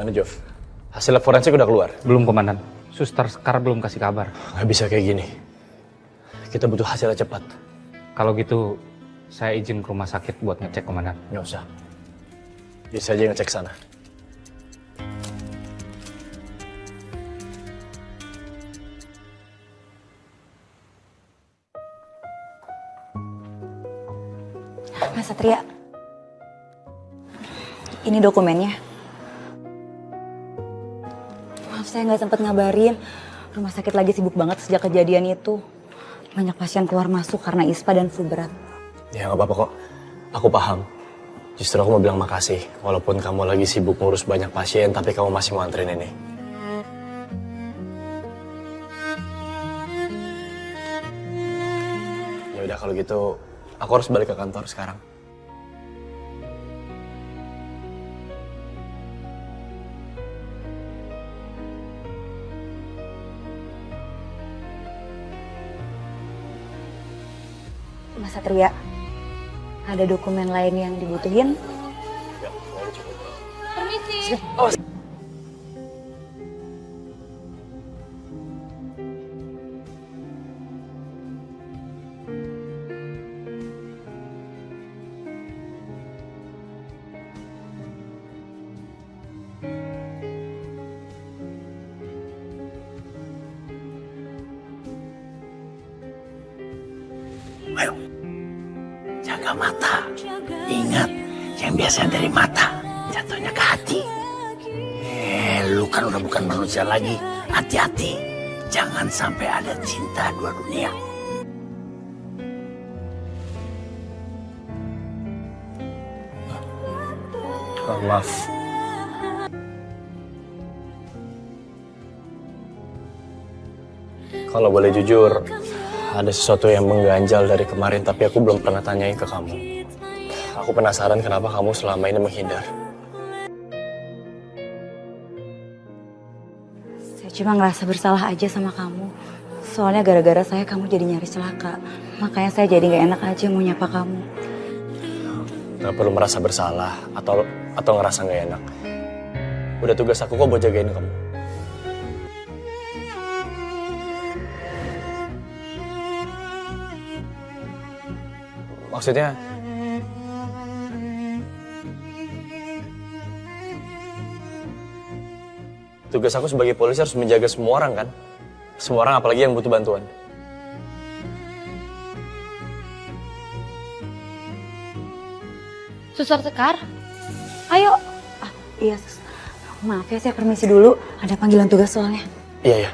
Gimana Jov? Hasil lab forensik udah keluar? Belum, Komandan. Suster Sekar belum kasih kabar. Nggak bisa kayak gini. Kita butuh hasilnya cepat. Kalau gitu, saya izin ke rumah sakit buat ngecek, Komandan. Nggak usah. Bisa aja ngecek sana. Mas Satria, ini dokumennya. Maaf saya nggak sempat ngabarin. Rumah sakit lagi sibuk banget sejak kejadian itu. Banyak pasien keluar masuk karena ISPA dan flu berat. Ya nggak apa-apa kok. Aku paham. Justru aku mau bilang makasih. Walaupun kamu lagi sibuk ngurus banyak pasien, tapi kamu masih mau anterin ini. Ya udah kalau gitu, aku harus balik ke kantor sekarang. Mas Satria, ada dokumen lain yang dibutuhin? Permisi. Ayo, jaga mata. Ingat, yang biasanya dari mata, jatuhnya ke hati. Lu kan udah bukan manusia lagi. Hati-hati, jangan sampai ada cinta dua dunia. Maaf. Kalau boleh jujur, ada sesuatu yang mengganjal dari kemarin, tapi aku belum pernah tanyain ke kamu. Aku penasaran kenapa kamu selama ini menghindar. Saya cuma ngerasa bersalah aja sama kamu. Soalnya gara-gara saya kamu jadi nyaris celaka. Makanya saya jadi gak enak aja mau nyapa kamu. Gak perlu merasa bersalah atau ngerasa gak enak. Udah tugas aku kok buat jagain kamu. Maksudnya, tugas aku sebagai polisi harus menjaga semua orang kan? Semua orang apalagi yang butuh bantuan. Suster Sekar, ayo. Iya, Sus. Maaf ya, saya permisi dulu. Ada panggilan tugas soalnya. Iya, iya.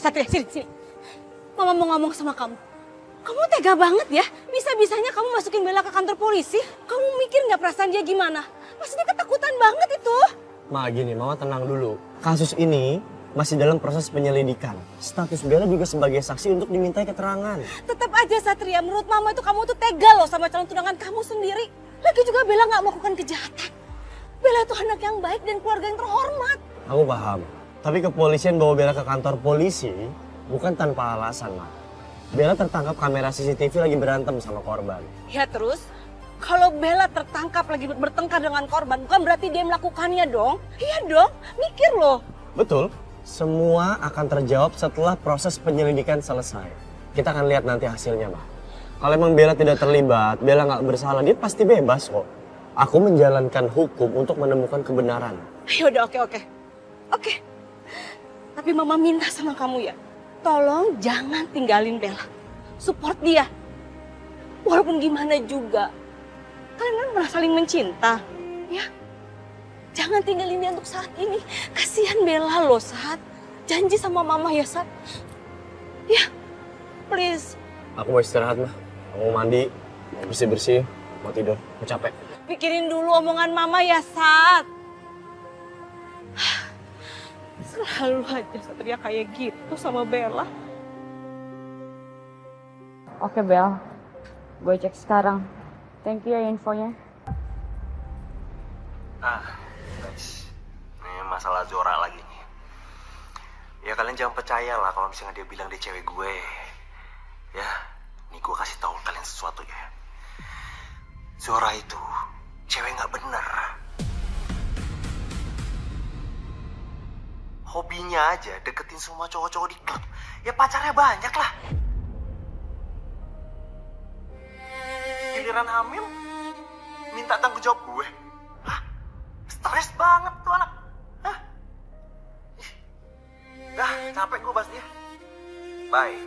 Satria, sini. Mama mau ngomong sama kamu. Kamu tega banget ya, bisa-bisanya kamu masukin Bella ke kantor polisi. Kamu mikir nggak perasaan dia gimana? Pasti dia ketakutan banget itu. Ma, gini, Mama tenang dulu. Kasus ini masih dalam proses penyelidikan. Status Bella juga sebagai saksi untuk dimintai keterangan. Tetap aja Satria, menurut Mama itu kamu tuh tega loh sama calon tunangan kamu sendiri. Lagi juga Bella nggak melakukan kejahatan. Bella itu anak yang baik dan keluarga yang terhormat. Aku paham. Tapi kepolisian bawa Bella ke kantor polisi bukan tanpa alasan, Ma. Bella tertangkap kamera CCTV lagi berantem sama korban. Ya terus, kalau Bella tertangkap lagi bertengkar dengan korban, bukan berarti dia melakukannya dong? Iya dong, mikir loh. Betul. Semua akan terjawab setelah proses penyelidikan selesai. Kita akan lihat nanti hasilnya, Ma. Kalau emang Bella tidak terlibat, Bella nggak bersalah, dia pasti bebas kok. Aku menjalankan hukum untuk menemukan kebenaran. Yaudah, oke. Tapi Mama minta sama kamu ya, tolong jangan tinggalin Bella. Support dia. Walaupun gimana juga, kalian kan pernah saling mencinta, ya. Jangan tinggalin dia untuk saat ini. Kasihan Bella loh, Sat. Janji sama Mama ya, Sat. Ya, please. Aku mau istirahat, Ma. Aku mau mandi, mau bersih-bersih, mau tidur, mau capek. Pikirin dulu omongan Mama ya, Sat. Selalu aja Satria kayak gitu sama Bella. Oke Bel, gue cek sekarang. Thank you ya infonya. Guys, ini masalah Zora lagi nih. Ya kalian jangan percaya lah kalau misalnya dia bilang dia cewek gue. Ya, nih gue kasih tahu kalian sesuatu ya. Zora itu cewek nggak bener. Hobinya aja deketin semua cowok-cowok di klub. Ya pacarnya banyak lah. Giliran hamil, minta tanggung jawab gue. Hah? Stres banget tuh anak. Hah? Ih. Dah, capek gue bahas dia. Bye.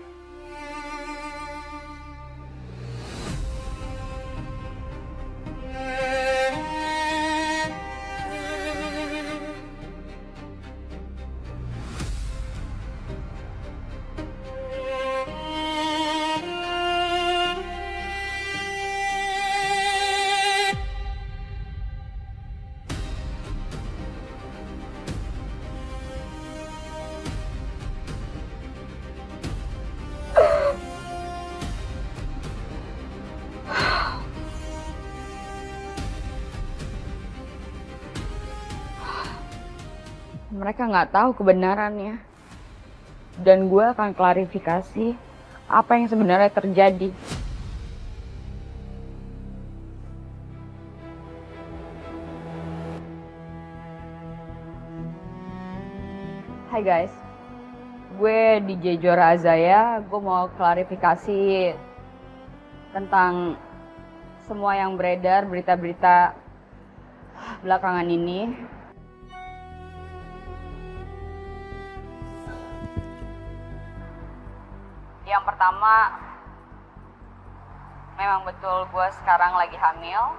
Mereka nggak tahu kebenarannya. Dan gue akan klarifikasi apa yang sebenarnya terjadi. Hai guys, gue DJ Zora Azaya. Gue mau klarifikasi tentang semua yang beredar, berita-berita belakangan ini. Yang pertama, memang betul gue sekarang lagi hamil.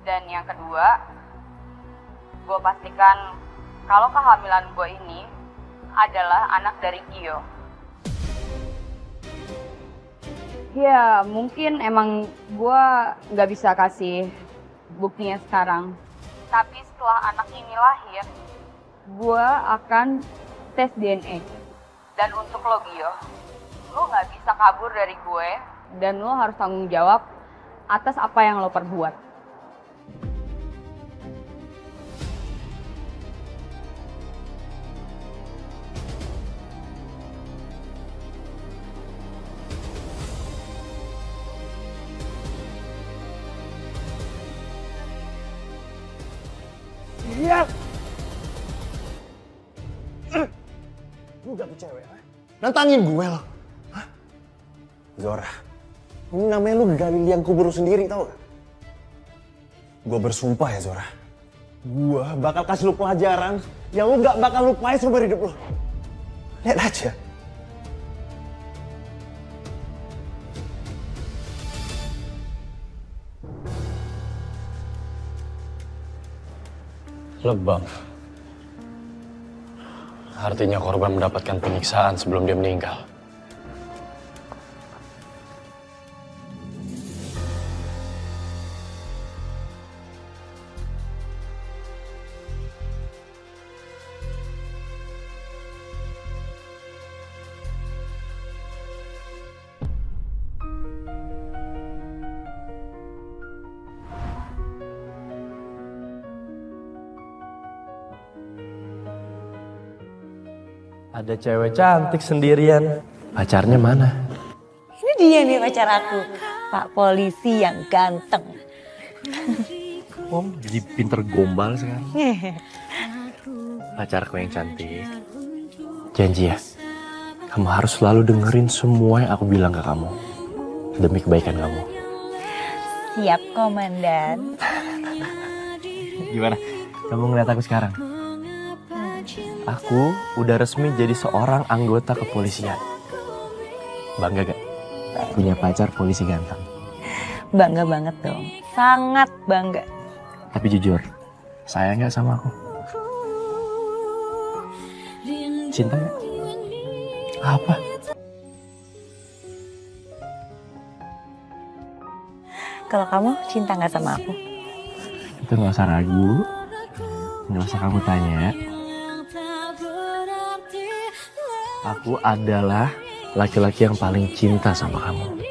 Dan yang kedua, gue pastikan kalau kehamilan gue ini adalah anak dari Gio. Ya, mungkin emang gue nggak bisa kasih buktinya sekarang. Tapi setelah anak ini lahir, gue akan tes DNA. Dan untuk lo Gio, lo gak bisa kabur dari gue dan lo harus tanggung jawab atas apa yang lo perbuat. Iya. Lu gak tuh cewek, nantangin gue loh. Hah? Zora, ini namanya lu gali liang kubur sendiri tau gak? Gue bersumpah ya Zora, gue bakal kasih lu pelajaran yang lu gak bakal lupain seumur hidup lu. Lihat aja. Lebam. Artinya korban mendapatkan penyiksaan sebelum dia meninggal. Ada cewek cantik sendirian. Pacarnya mana? Ini dia nih pacar aku, Pak Polisi yang ganteng. Om jadi pinter gombal sekarang. Pacarku yang cantik. Janji ya, kamu harus selalu dengerin semua yang aku bilang ke kamu. Demi kebaikan kamu. Siap, Komandan. Gimana? Kamu ngeliat aku sekarang? Aku udah resmi jadi seorang anggota kepolisian. Bangga gak? Punya pacar polisi ganteng. Bangga banget dong, sangat bangga. Tapi jujur, sayang gak sama aku? Cinta gak? Apa? Kalau kamu cinta gak sama aku? Itu gak usah ragu, gak usah kamu tanya. Aku adalah laki-laki yang paling cinta sama kamu.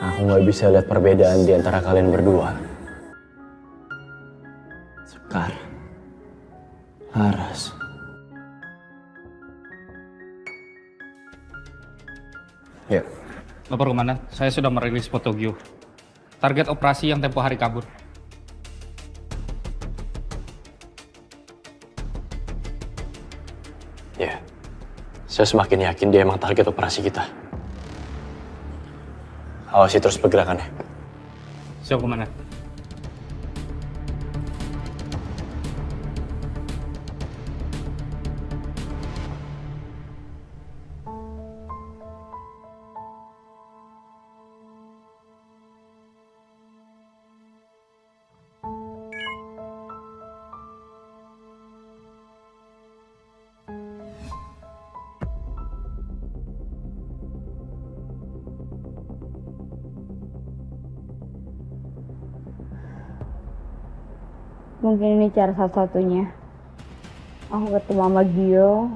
Aku nggak bisa lihat perbedaan di antara kalian berdua. Sekar, Laras. Ya. Bapak Komandan, saya sudah merilis foto Gio. Target operasi yang tempo hari kabur. Ya, saya semakin yakin dia emang target operasi kita. Awasi terus pergerakannya. Siap, Komandan. Mungkin ini cara satu-satunya. Aku ketemu sama Gio.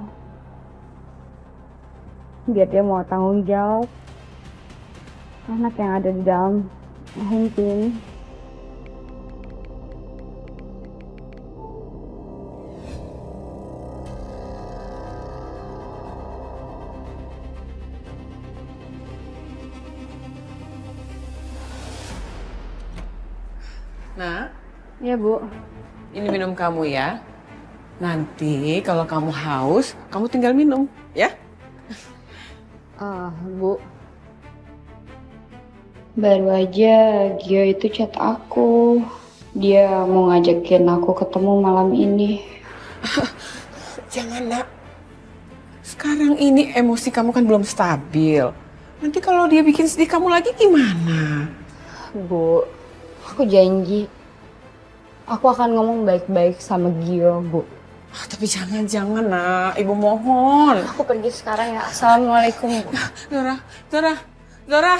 Biar dia mau tanggung jawab. Anak yang ada di dalam rahim ini. Nah, Iya, Bu. ini minum kamu ya. Nanti kalau kamu haus, kamu tinggal minum, ya? Bu. Baru aja Gio itu chat aku. Dia mau ngajakin aku ketemu malam ini. Jangan, Nak. Sekarang ini emosi kamu kan belum stabil. Nanti kalau dia bikin sedih kamu lagi gimana? Bu, aku janji. Aku akan ngomong baik-baik sama Gio, Bu. Tapi jangan, Nak. Ibu mohon. Aku pergi sekarang ya. Assalamualaikum, Bu. Zora.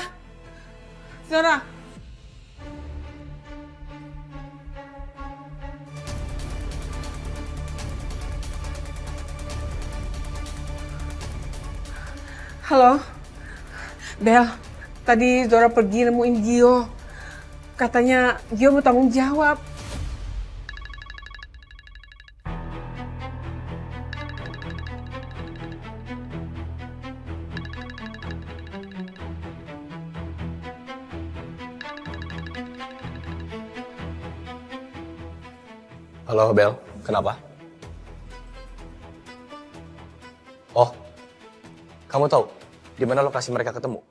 Halo, Bel. Tadi Zora pergi nemuin Gio. Katanya Gio mau tanggung jawab. Halo Bel, kenapa? Oh, kamu tahu di mana lokasi mereka ketemu?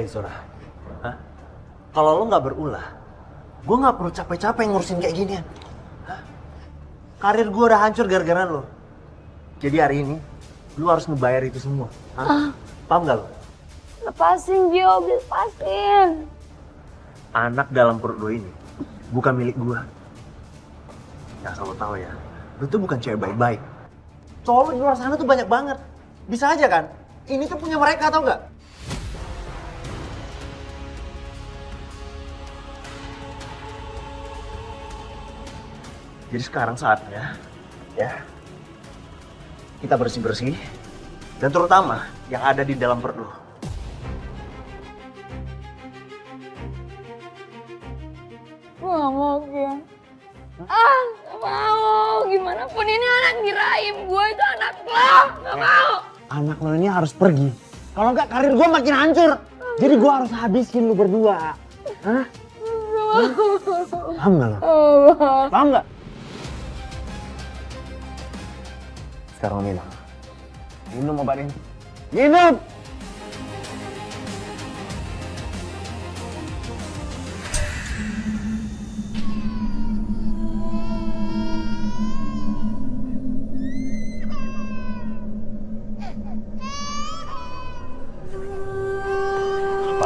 Zora, kalau lo nggak berulah, gue nggak perlu capek-capek ngurusin kayak ginian. Karir gue udah hancur gara-gara lo. Jadi hari ini, lo harus ngebayar itu semua. Paham gak lo? Lepasin, Gio. Lepasin. Anak dalam perut lo ini bukan milik gue. Ya asal lo tahu ya, lo tuh bukan cewek baik-baik. Cowok di luar sana tuh banyak banget. Bisa aja kan? Ini tuh punya mereka, tau gak? Jadi sekarang saatnya, ya, kita bersih-bersih, dan terutama yang ada di dalam perut lo. Gue gak mau, Gio. Gak mau. Gimana pun ini anak di rahim gue, itu anak lo. Gak mau. Anak lo ini harus pergi. Kalau nggak karir gue makin hancur. Jadi gue harus habisin lo berdua. Paham gak lo? Paham gak? Sekarang minum. Minum obat ini. Minum!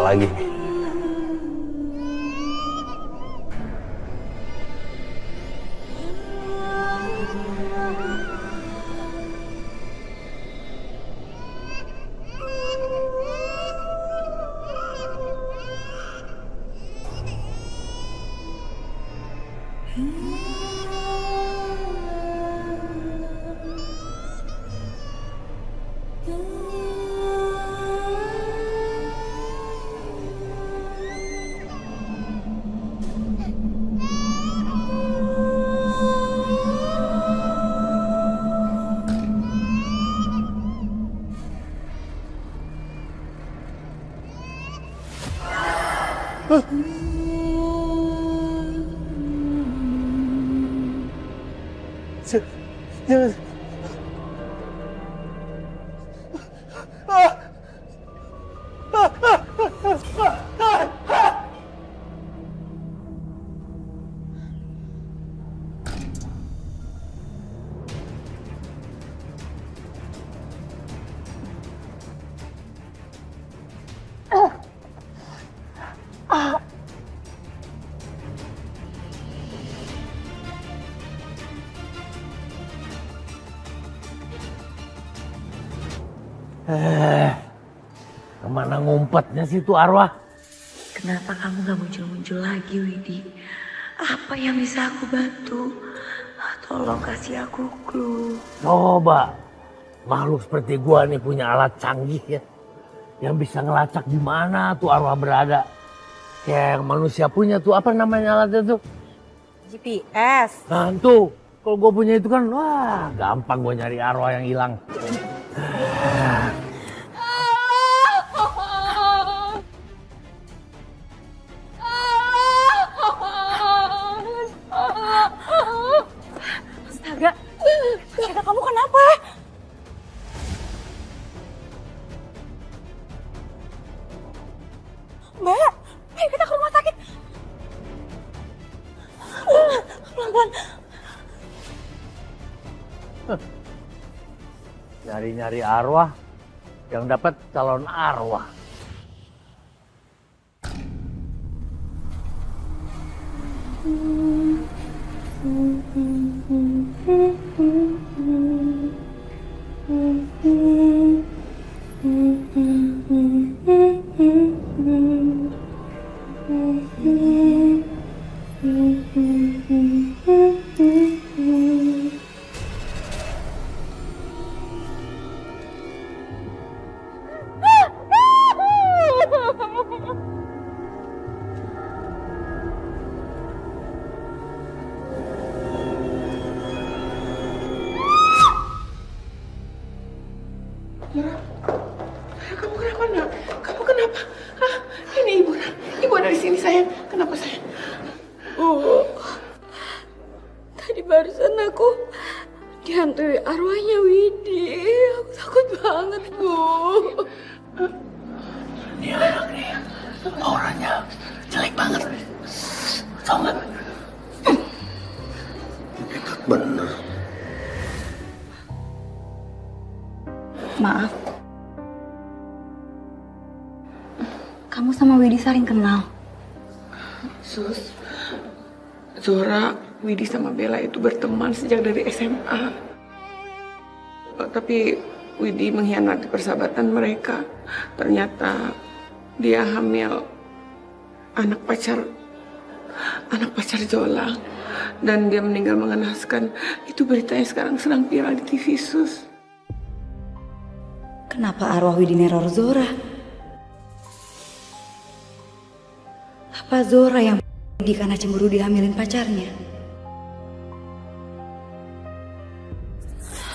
lagi nih? Jangan. Kemana ngumpetnya sih tuh arwah? Kenapa kamu gak muncul-muncul lagi, Widi? Apa yang bisa aku bantu? Tolong kasih aku clue. Coba, makhluk seperti gua nih punya alat canggih ya, yang bisa ngelacak di mana tuh arwah berada. Kayak yang manusia punya tuh, apa namanya alatnya tuh? GPS. Nah tuh, kalau gua punya itu kan, wah gampang gua nyari arwah yang hilang. Astaga, Astaga, kamu kenapa? Mbak, ayo kita ke rumah sakit. Pelan-pelan. Nyari-nyari arwah, yang dapat calon arwah. Kamu kenapa nak? Kamu kenapa? Hah? Ini ibu, ibu ada di sini sayang. Kenapa sayang? Oh, tadi barusan aku dihantui arwahnya Widi. Aku takut banget, Bu. Ini anak nih, auranya jelek banget. Tau gak? Dekat bener. Maaf. Kamu sama Widi saling kenal? Sus, Zora, Widi sama Bella itu berteman sejak dari SMA. Tapi Widi mengkhianati persahabatan mereka. Ternyata dia hamil anak pacar Zola. Dan dia meninggal mengenaskan. Itu beritanya sekarang sedang viral di TV, Sus. Kenapa arwah Widi neror Zora? Apa Zora yang Widi karena cemburu dihamilin pacarnya?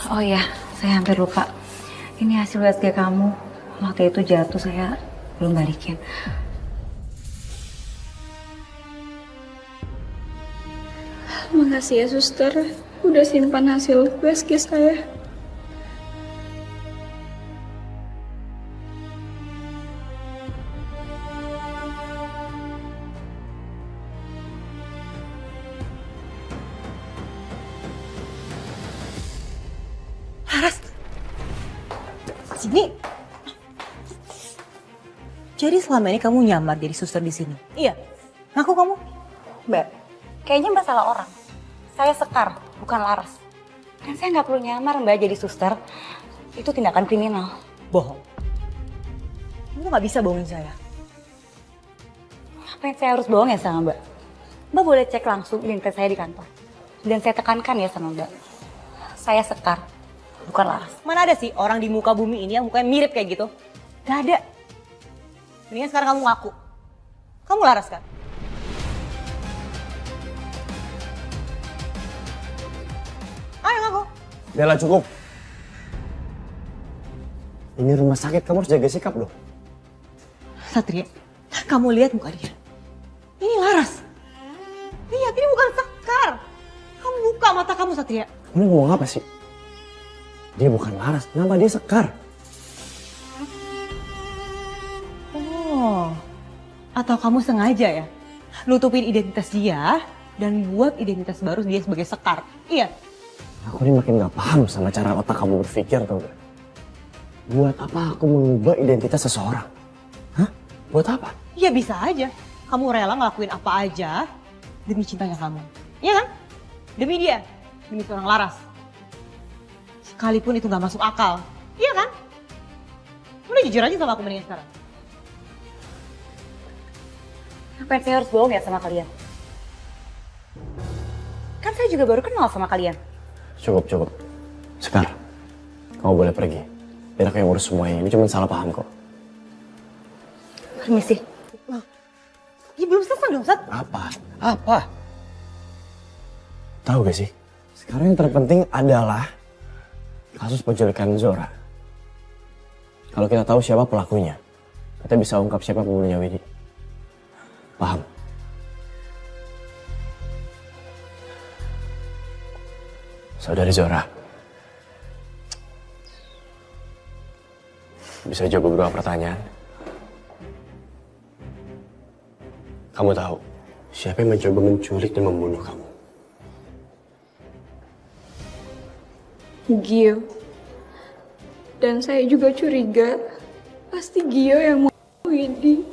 Oh ya, saya hampir lupa. Ini hasil USG kamu. Waktu itu jatuh, saya belum balikin. Makasih ya, suster. Udah simpan hasil USG saya. Laras. Sini. Jadi selama ini kamu nyamar jadi suster di sini? Iya. Ngaku kamu? Mbak, kayaknya Mbak salah orang. Saya Sekar, bukan Laras. Dan saya nggak perlu nyamar Mbak jadi suster. Itu tindakan kriminal. Bohong. Kamu nggak bisa bohongin saya. Apa yang saya harus bohong ya sama Mbak? Mbak boleh cek langsung identitas saya di kantor. Dan saya tekankan ya sama Mbak. Saya Sekar, bukan Laras. Mana ada sih orang di muka bumi ini yang mukanya mirip kayak gitu? Gak ada. Mendingan sekarang kamu ngaku. Kamu Laras kan? Ayo ngaku. Bella, cukup. Ini rumah sakit, kamu harus jaga sikap loh. Satria, kamu lihat muka dia. Ini Laras. Lihat, ini bukan Sekar. Kamu buka mata kamu, Satria. Kamu ngomong apa sih? Dia bukan Laras, nama dia Sekar. Oh, atau kamu sengaja ya nutupin identitas dia dan buat identitas baru dia sebagai Sekar. Iya. Aku ini makin gak paham sama cara otak kamu berpikir, tau gak? Buat apa aku mengubah identitas seseorang? Hah? Buat apa? Ya bisa aja. Kamu rela ngelakuin apa aja demi cintanya kamu. Iya kan? Demi dia. Demi seorang Laras. Sekalipun itu gak masuk akal. Iya kan? Udah jujur aja sama aku mendingan sekarang. Apa yang saya harus bohong ya sama kalian? Kan saya juga baru kenal sama kalian. Cukup. Sekar, kamu boleh pergi. Biar aku yang urus semuanya. Ini cuma salah paham kok. Permisi. Ya belum selesai dong, Sat. Apa? Tahu gak sih? Sekarang yang terpenting adalah kasus penculikan Zora. Kalau kita tahu siapa pelakunya, kita bisa ungkap siapa pembunuhnya Widi. Paham? Saudari Zora, bisa jawab beberapa pertanyaan? Kamu tahu siapa yang mencoba menculik dan membunuh kamu? Gio. Dan saya juga curiga pasti Gio yang mau Widi.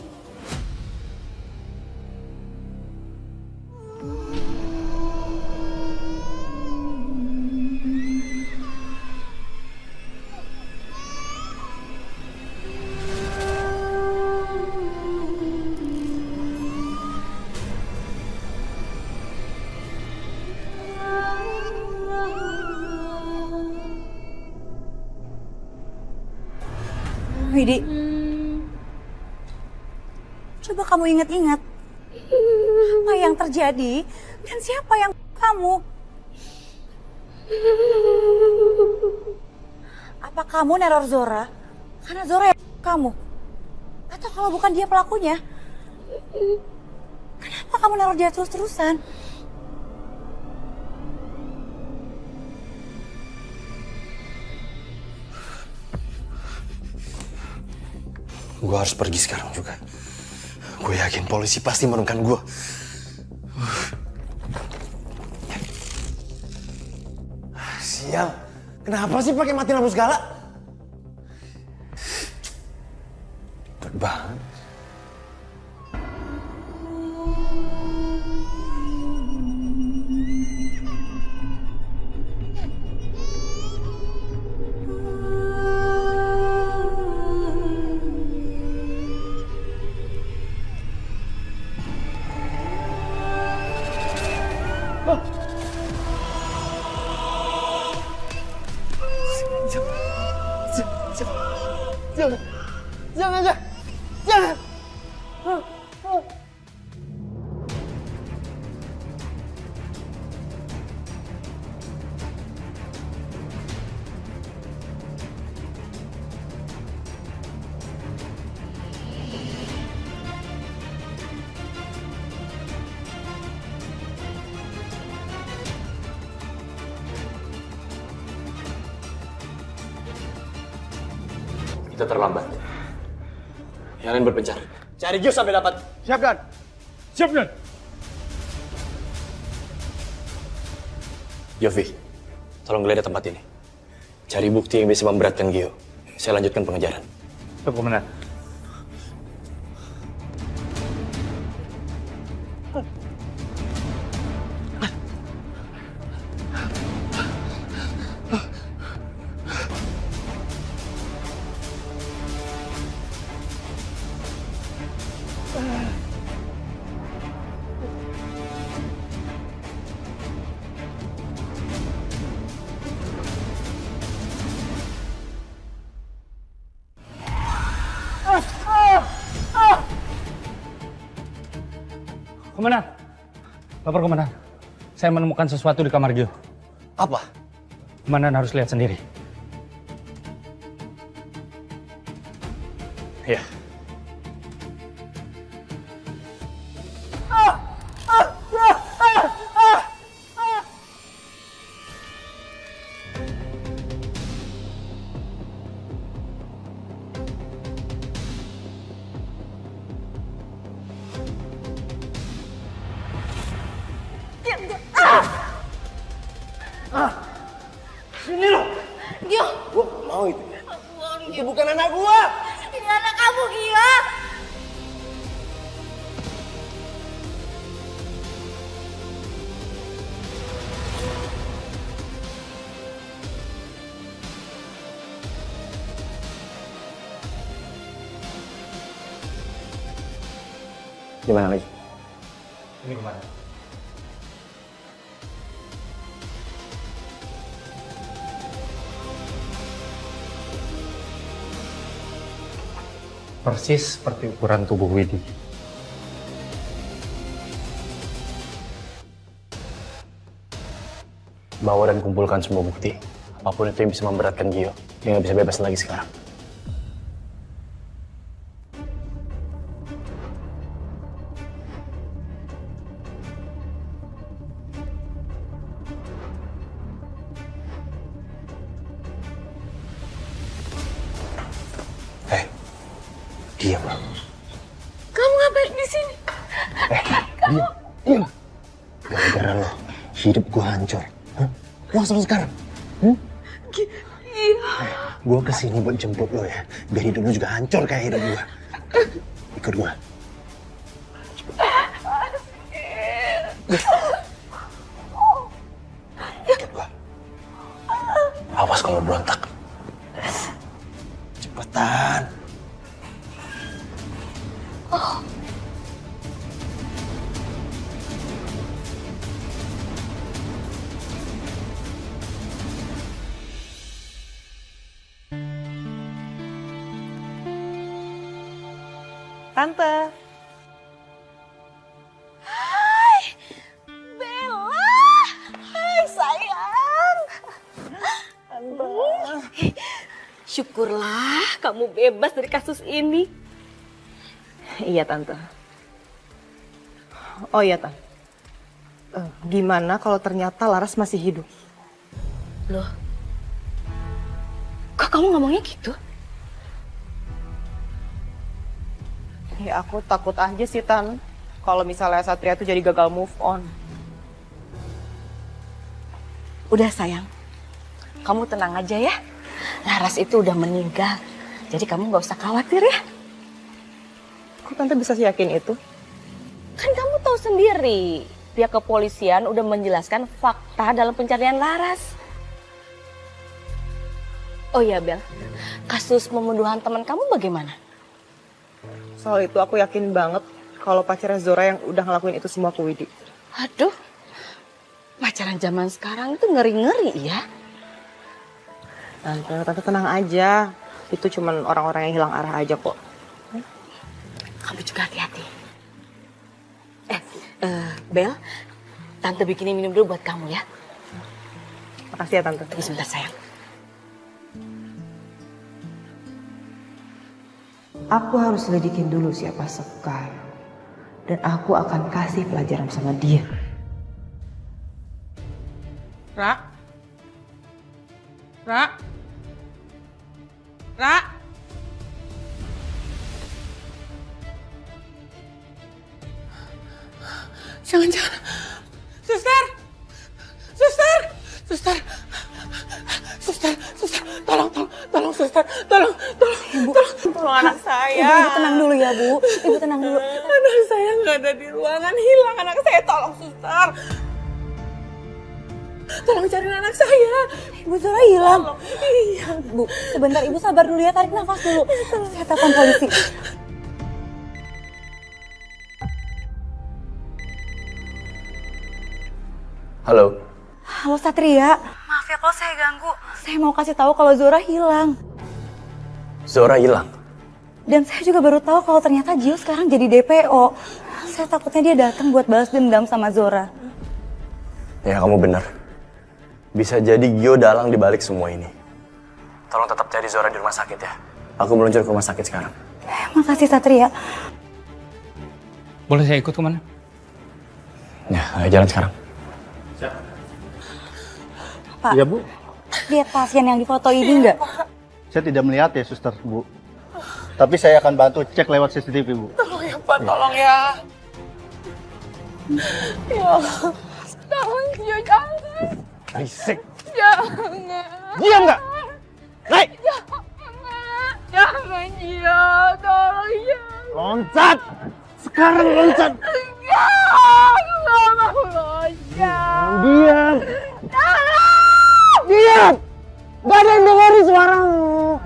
Widi, coba kamu ingat-ingat apa yang terjadi dan siapa yang kamu? Apa kamu neror Zora karena Zora yang kamu? Atau kalau bukan dia pelakunya, kenapa kamu neror dia terus-terusan? Gue harus pergi sekarang juga. Gue yakin polisi pasti menemukan gue. Sial, kenapa sih pakai mati lampu segala? Terbang. Jangan. Kita terlambat. Yang lain berpencar. Cari Gio sampai dapat. Siap, Dan. Siap, Dan. Yofi, tolong geledah tempat ini. Cari bukti yang bisa memberatkan Gio. Saya lanjutkan pengejaran. Komandan. Komandan. Lapor komandan. Saya menemukan sesuatu di kamar Gio. Apa? Komandan harus lihat sendiri. Iya. Sini lo. Gio. Gua mau itu. Itu bukan anak gua. Ini anak kamu, Gio. Gimana lagi? Ini komandan. Persis seperti ukuran tubuh Widi. Bawa dan kumpulkan semua bukti. Apapun itu yang bisa memberatkan Gio. Dia nggak bisa bebas lagi sekarang. Diam. Kamu ngapain di sini? Diam. Gara-gara lo, hidup gua hancur. Lo asal sekarang. Iya. Gua kesini buat jemput lo ya. Biar hidup lo juga hancur kayak hidup gua. Ikut gua. Ikut gua. Awas kalau berontak. Cepetan. Tante. Hai, Bella. Hai, sayang. Tante. Syukurlah kamu bebas dari kasus ini. Iya, Tante. Oh iya, Tante. Gimana kalau ternyata Laras masih hidup? Loh, kok kamu ngomongnya gitu? Ya aku takut aja sih, Tan. Kalau misalnya Satria tuh jadi gagal move on. Udah sayang, kamu tenang aja ya. Laras itu udah meninggal, jadi kamu gak usah khawatir ya. Kok Tante bisa yakin itu? Kan kamu tahu sendiri, pihak kepolisian udah menjelaskan fakta dalam pencarian Laras. Oh iya Bel, kasus pembunuhan teman kamu bagaimana? Soal itu aku yakin banget kalau pacarnya Zora yang udah ngelakuin itu semua ke Widi. Aduh, pacaran zaman sekarang itu ngeri-ngeri ya. Tante tenang aja. Itu cuman orang-orang yang hilang arah aja kok. Kamu juga hati-hati. Bel, Tante bikinin minum dulu buat kamu ya. Makasih ya Tante. Tunggu sebentar sayang. Aku harus selidikin dulu siapa Sekar. Dan aku akan kasih pelajaran sama dia. Ra? Jangan. Suster! Tolong suster, tolong anak saya. Ibu tenang dulu ya Bu, Ibu tenang dulu. Anak saya nggak ada di ruangan, hilang anak saya, tolong suster. Tolong cari anak saya. Ibu Zora hilang. Iya. Bu, sebentar Ibu sabar dulu ya, tarik nafas dulu. Saya telepon polisi. Halo. Halo Satria. Maaf ya kalau saya ganggu. Saya mau kasih tahu kalau Zora hilang. Zora hilang? Dan saya juga baru tahu kalau ternyata Gio sekarang jadi DPO. Saya takutnya dia datang buat balas dendam sama Zora. Ya kamu benar. Bisa jadi Gio dalang di balik semua ini. Tolong tetap cari Zora di rumah sakit ya. Aku meluncur ke rumah sakit sekarang. Makasih Satria. Boleh saya ikut kemana? Ya, ayo jalan sekarang. Pak, Iya, Bu. lihat pasien yang di foto ini nggak? Saya tidak melihat ya, Suster, Bu. Tapi saya akan bantu cek lewat CCTV, Bu. Tolong ya Pak, tolong ya. Ya Allah. Tolong Gio, jangan. Berisik. Jangan. Diam nggak? Naik! Jangan Gio, tolong ya. Loncat! Sekarang loncat! Enggak, aku gak mau loncat. Diam! Tolong! Diam! Gak ada yang dengerin suaramu!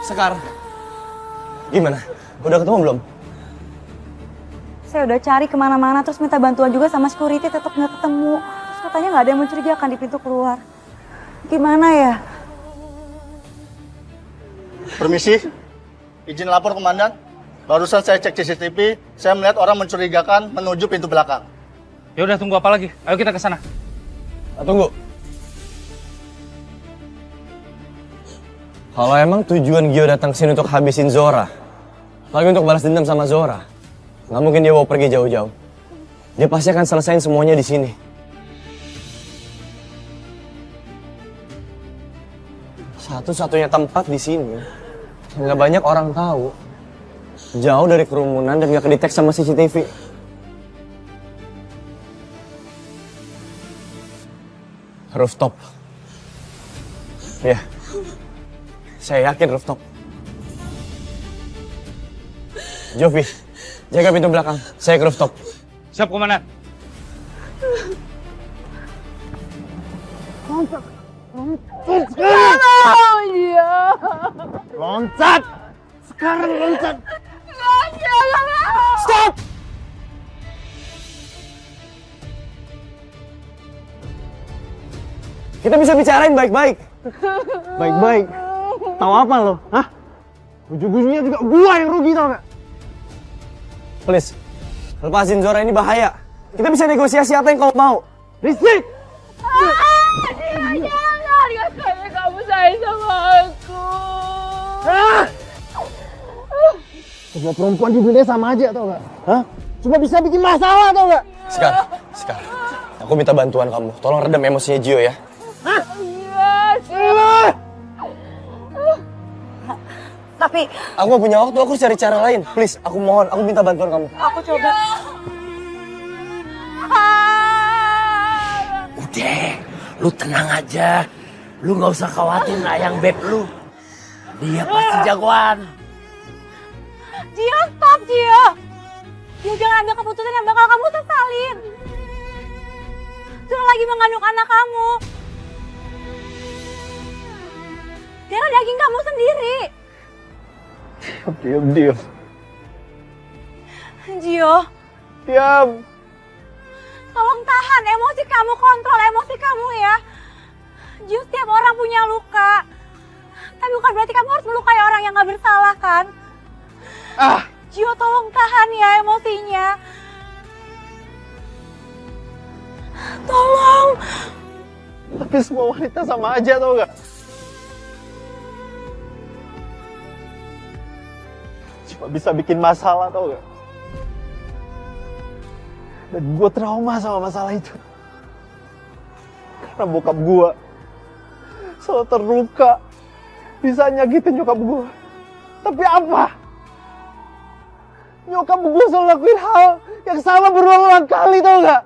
Sekar, gimana? Udah ketemu belum? Saya udah cari kemana-mana terus minta bantuan juga sama security tetap nggak ketemu. Terus katanya nggak ada yang mencurigakan di pintu keluar. Gimana ya? Permisi, izin lapor komandan. Barusan saya cek CCTV, saya melihat orang mencurigakan menuju pintu belakang. Ya udah tunggu apa lagi? Ayo kita ke sana. Tunggu. Kalau emang tujuan Gio datang sini untuk habisin Zora, lagi untuk balas dendam sama Zora, nggak mungkin dia mau pergi jauh-jauh. Dia pasti akan selesain semuanya di sini. Satu-satunya tempat di sini nggak banyak orang tahu, jauh dari kerumunan dan nggak kedetek sama CCTV. Rooftop. Ya. Saya yakin rooftop. Jovi, jaga pintu belakang. Saya ke rooftop. Siap, Komandan. Loncat! Loncat sekarang! Tolong Gio. Loncat! Sekarang loncat! Nggak, jangan. Stop! Kita bisa bicarain baik-baik. Baik-baik. Tahu apa lo? Hah? Ujung-ujungnya juga gua yang rugi tau gak? Please, lepasin Zora, ini bahaya. Kita bisa negosiasi apa yang kau mau. Rizky! Dia jangan. Katanya kamu sayang sama aku. Semua perempuan di dunia sama aja tau gak? Hah? Cuma bisa bikin masalah tau gak? Sekarang. Aku minta bantuan kamu. Tolong redam emosinya Gio ya. Tapi aku gak punya waktu, aku cari cara lain. Please, aku mohon, aku minta bantuan kamu. aku coba. Udah, lu tenang aja. Lu gak usah khawatirin ayang beb lu. Dia pasti jagoan. Gio, stop Gio. Gio, jangan ambil keputusan yang bakal kamu sesalin. Zora lagi mengandung anak kamu. Dia daging kamu sendiri. Diam. Gio, Diam. tolong tahan emosi kamu, kontrol emosi kamu ya. Gio, setiap orang punya luka. Tapi bukan berarti kamu harus melukai orang yang gak bersalah kan? Gio, tolong tahan ya emosinya. Tolong. Tapi semua wanita sama aja tau gak? Cuma bisa bikin masalah tau gak? Dan gue trauma sama masalah itu. Karena bokap gue selalu terluka, bisa nyakitin nyokap gue. Tapi apa? Nyokap gue selalu lakuin hal yang sama berulang-ulang kali tau gak?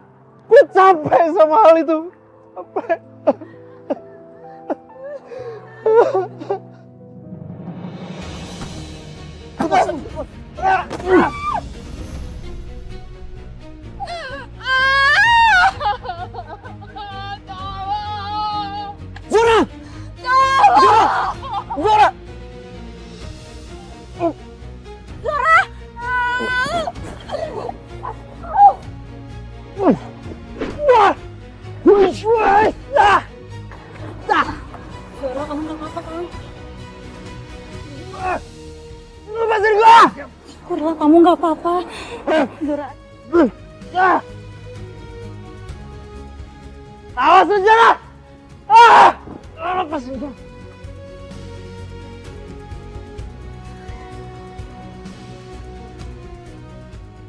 Gue capek sama hal itu. Capek. Zora! Zora! kamu nggak apa-apa. Zora. Awas Zora! Lepasin gua.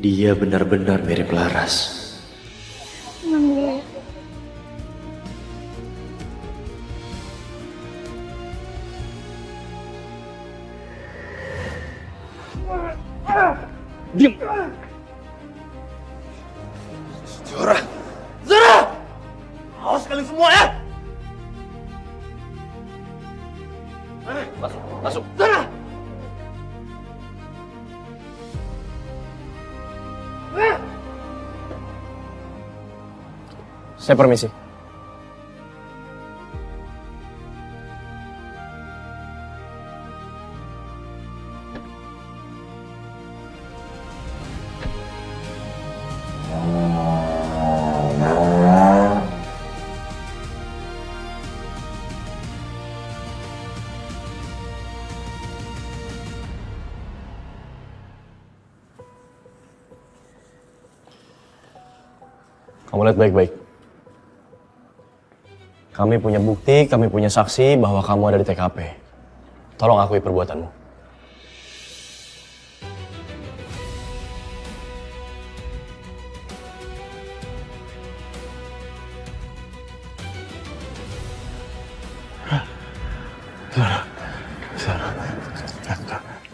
Dia benar-benar mirip Laras. Tenang dulu ya. Diam! Zora! Zora! Awas kalian semua ya! Masuk, masuk. Zora! Saya permisi. Kamu lihat baik-baik. Kami punya bukti, kami punya saksi bahwa kamu ada di TKP. Tolong akui perbuatanmu.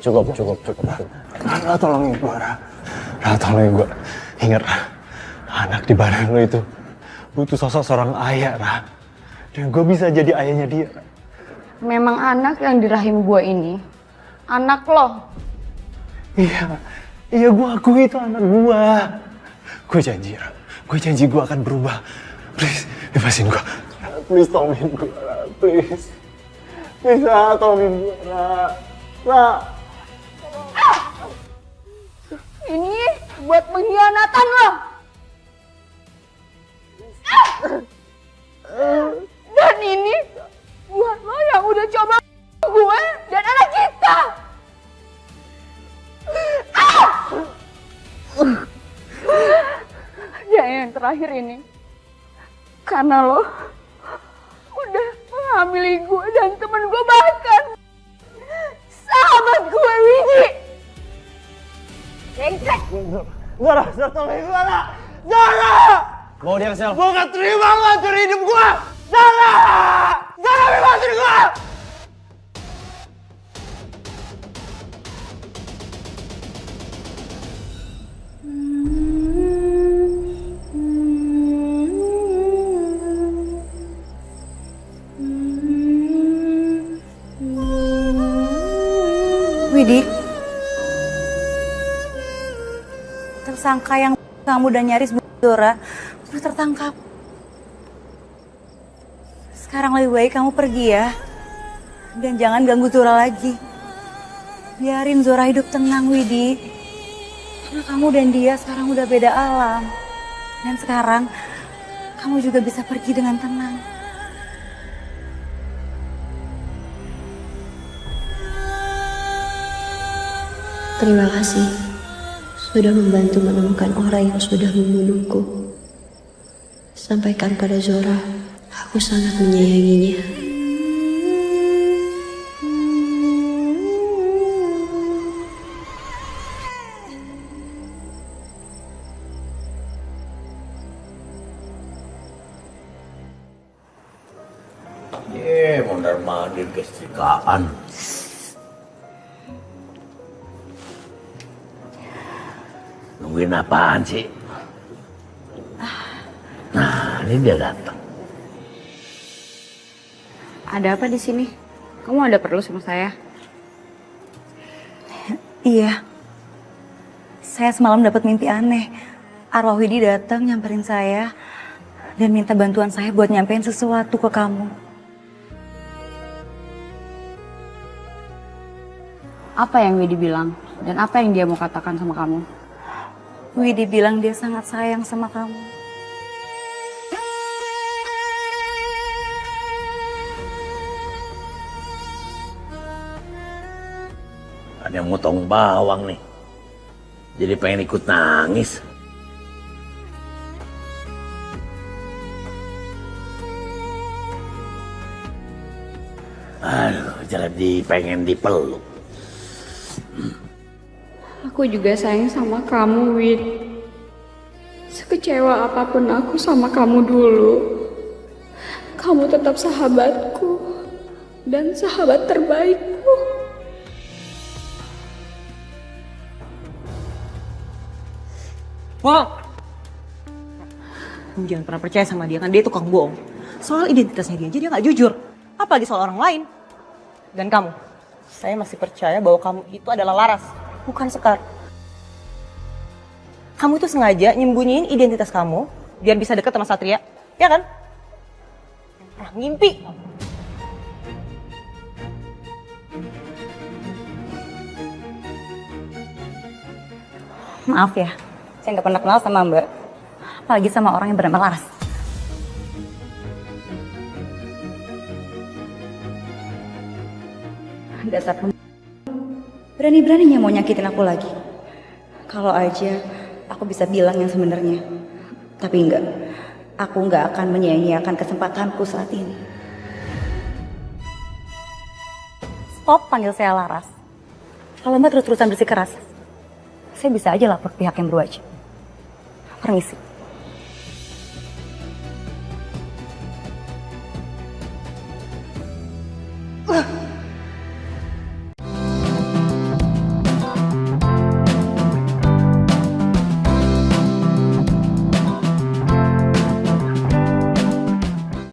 Cukup. Ra, tolongin gue, Ra. Tolongin gue. Ingat, Ra. Anak di badan lo itu butuh sosok seorang ayah, Ra. Dan gue bisa jadi ayahnya dia. Memang anak yang di rahim gue ini, anak lo. Iya gue akui itu anak gue. Gue janji, Ra. Gue janji gue akan berubah. Please, bebasin gue. Please tolongin gue, Ra. Please. Bisa tolongin gue, Ra. Ra. Ini buat pengkhianatan lo. Dan ini buat lo yang udah coba gue dan anak kita. Ya yang terakhir ini karena lo udah menghamili gue dan temen gue, bahkan sahabat gue Widi. Zora, tolongin gue, Ra. Zora! Bawa dia ke sel. Gue gak terima ngatur hidup gue. Zora! Zora, bebasin gue! Widi, tersangka yang kamu udah nyaris Zora sudah tertangkap. Sekarang lebih baik kamu pergi ya. Dan jangan ganggu Zora lagi. Biarin Zora hidup tenang, Widi. Karena kamu dan dia sekarang udah beda alam. Dan sekarang kamu juga bisa pergi dengan tenang. Terima kasih sudah membantu menemukan orang yang sudah membunuhku. Sampaikan pada Zora, aku sangat menyayanginya. Mondar-mandir kesetrikaan. Nungguin apaan sih? Nah, ini dia datang. Ada apa di sini? Kamu ada perlu sama saya? Iya. Saya semalam dapat mimpi aneh. Arwah Widi datang nyamperin saya dan minta bantuan saya buat nyampein sesuatu ke kamu. Apa yang Widi bilang? Dan apa yang dia mau katakan sama kamu? Widi bilang dia sangat sayang sama kamu. Ada yang motong bawang nih. Jadi pengen ikut nangis. Aduh, jadi pengen dipeluk. Aku juga sayang sama kamu, Wid. Sekecewa apapun aku sama kamu dulu, kamu tetap sahabatku dan sahabat terbaikku. Wow. Kamu jangan pernah percaya sama dia, kan dia tukang bohong. Soal identitasnya dia nggak jujur. Apalagi soal orang lain. Dan kamu, saya masih percaya bahwa kamu itu adalah Laras, bukan Sekar. Kamu tuh sengaja nyembunyiin identitas kamu biar bisa deket sama Satria, ya kan? Pernah ngimpi. Maaf ya, saya nggak pernah kenal sama Mbak. Apalagi sama orang yang bernama Laras. Dasar berani-beraninya mau nyakitin aku lagi. Kalau aja aku bisa bilang yang sebenarnya. Tapi enggak, aku nggak akan menyia-nyiakan kesempatanku saat ini. Stop panggil saya Laras. Kalau Mbak terus-terusan bersikeras, saya bisa aja lapor pihak yang berwajib. Permisi.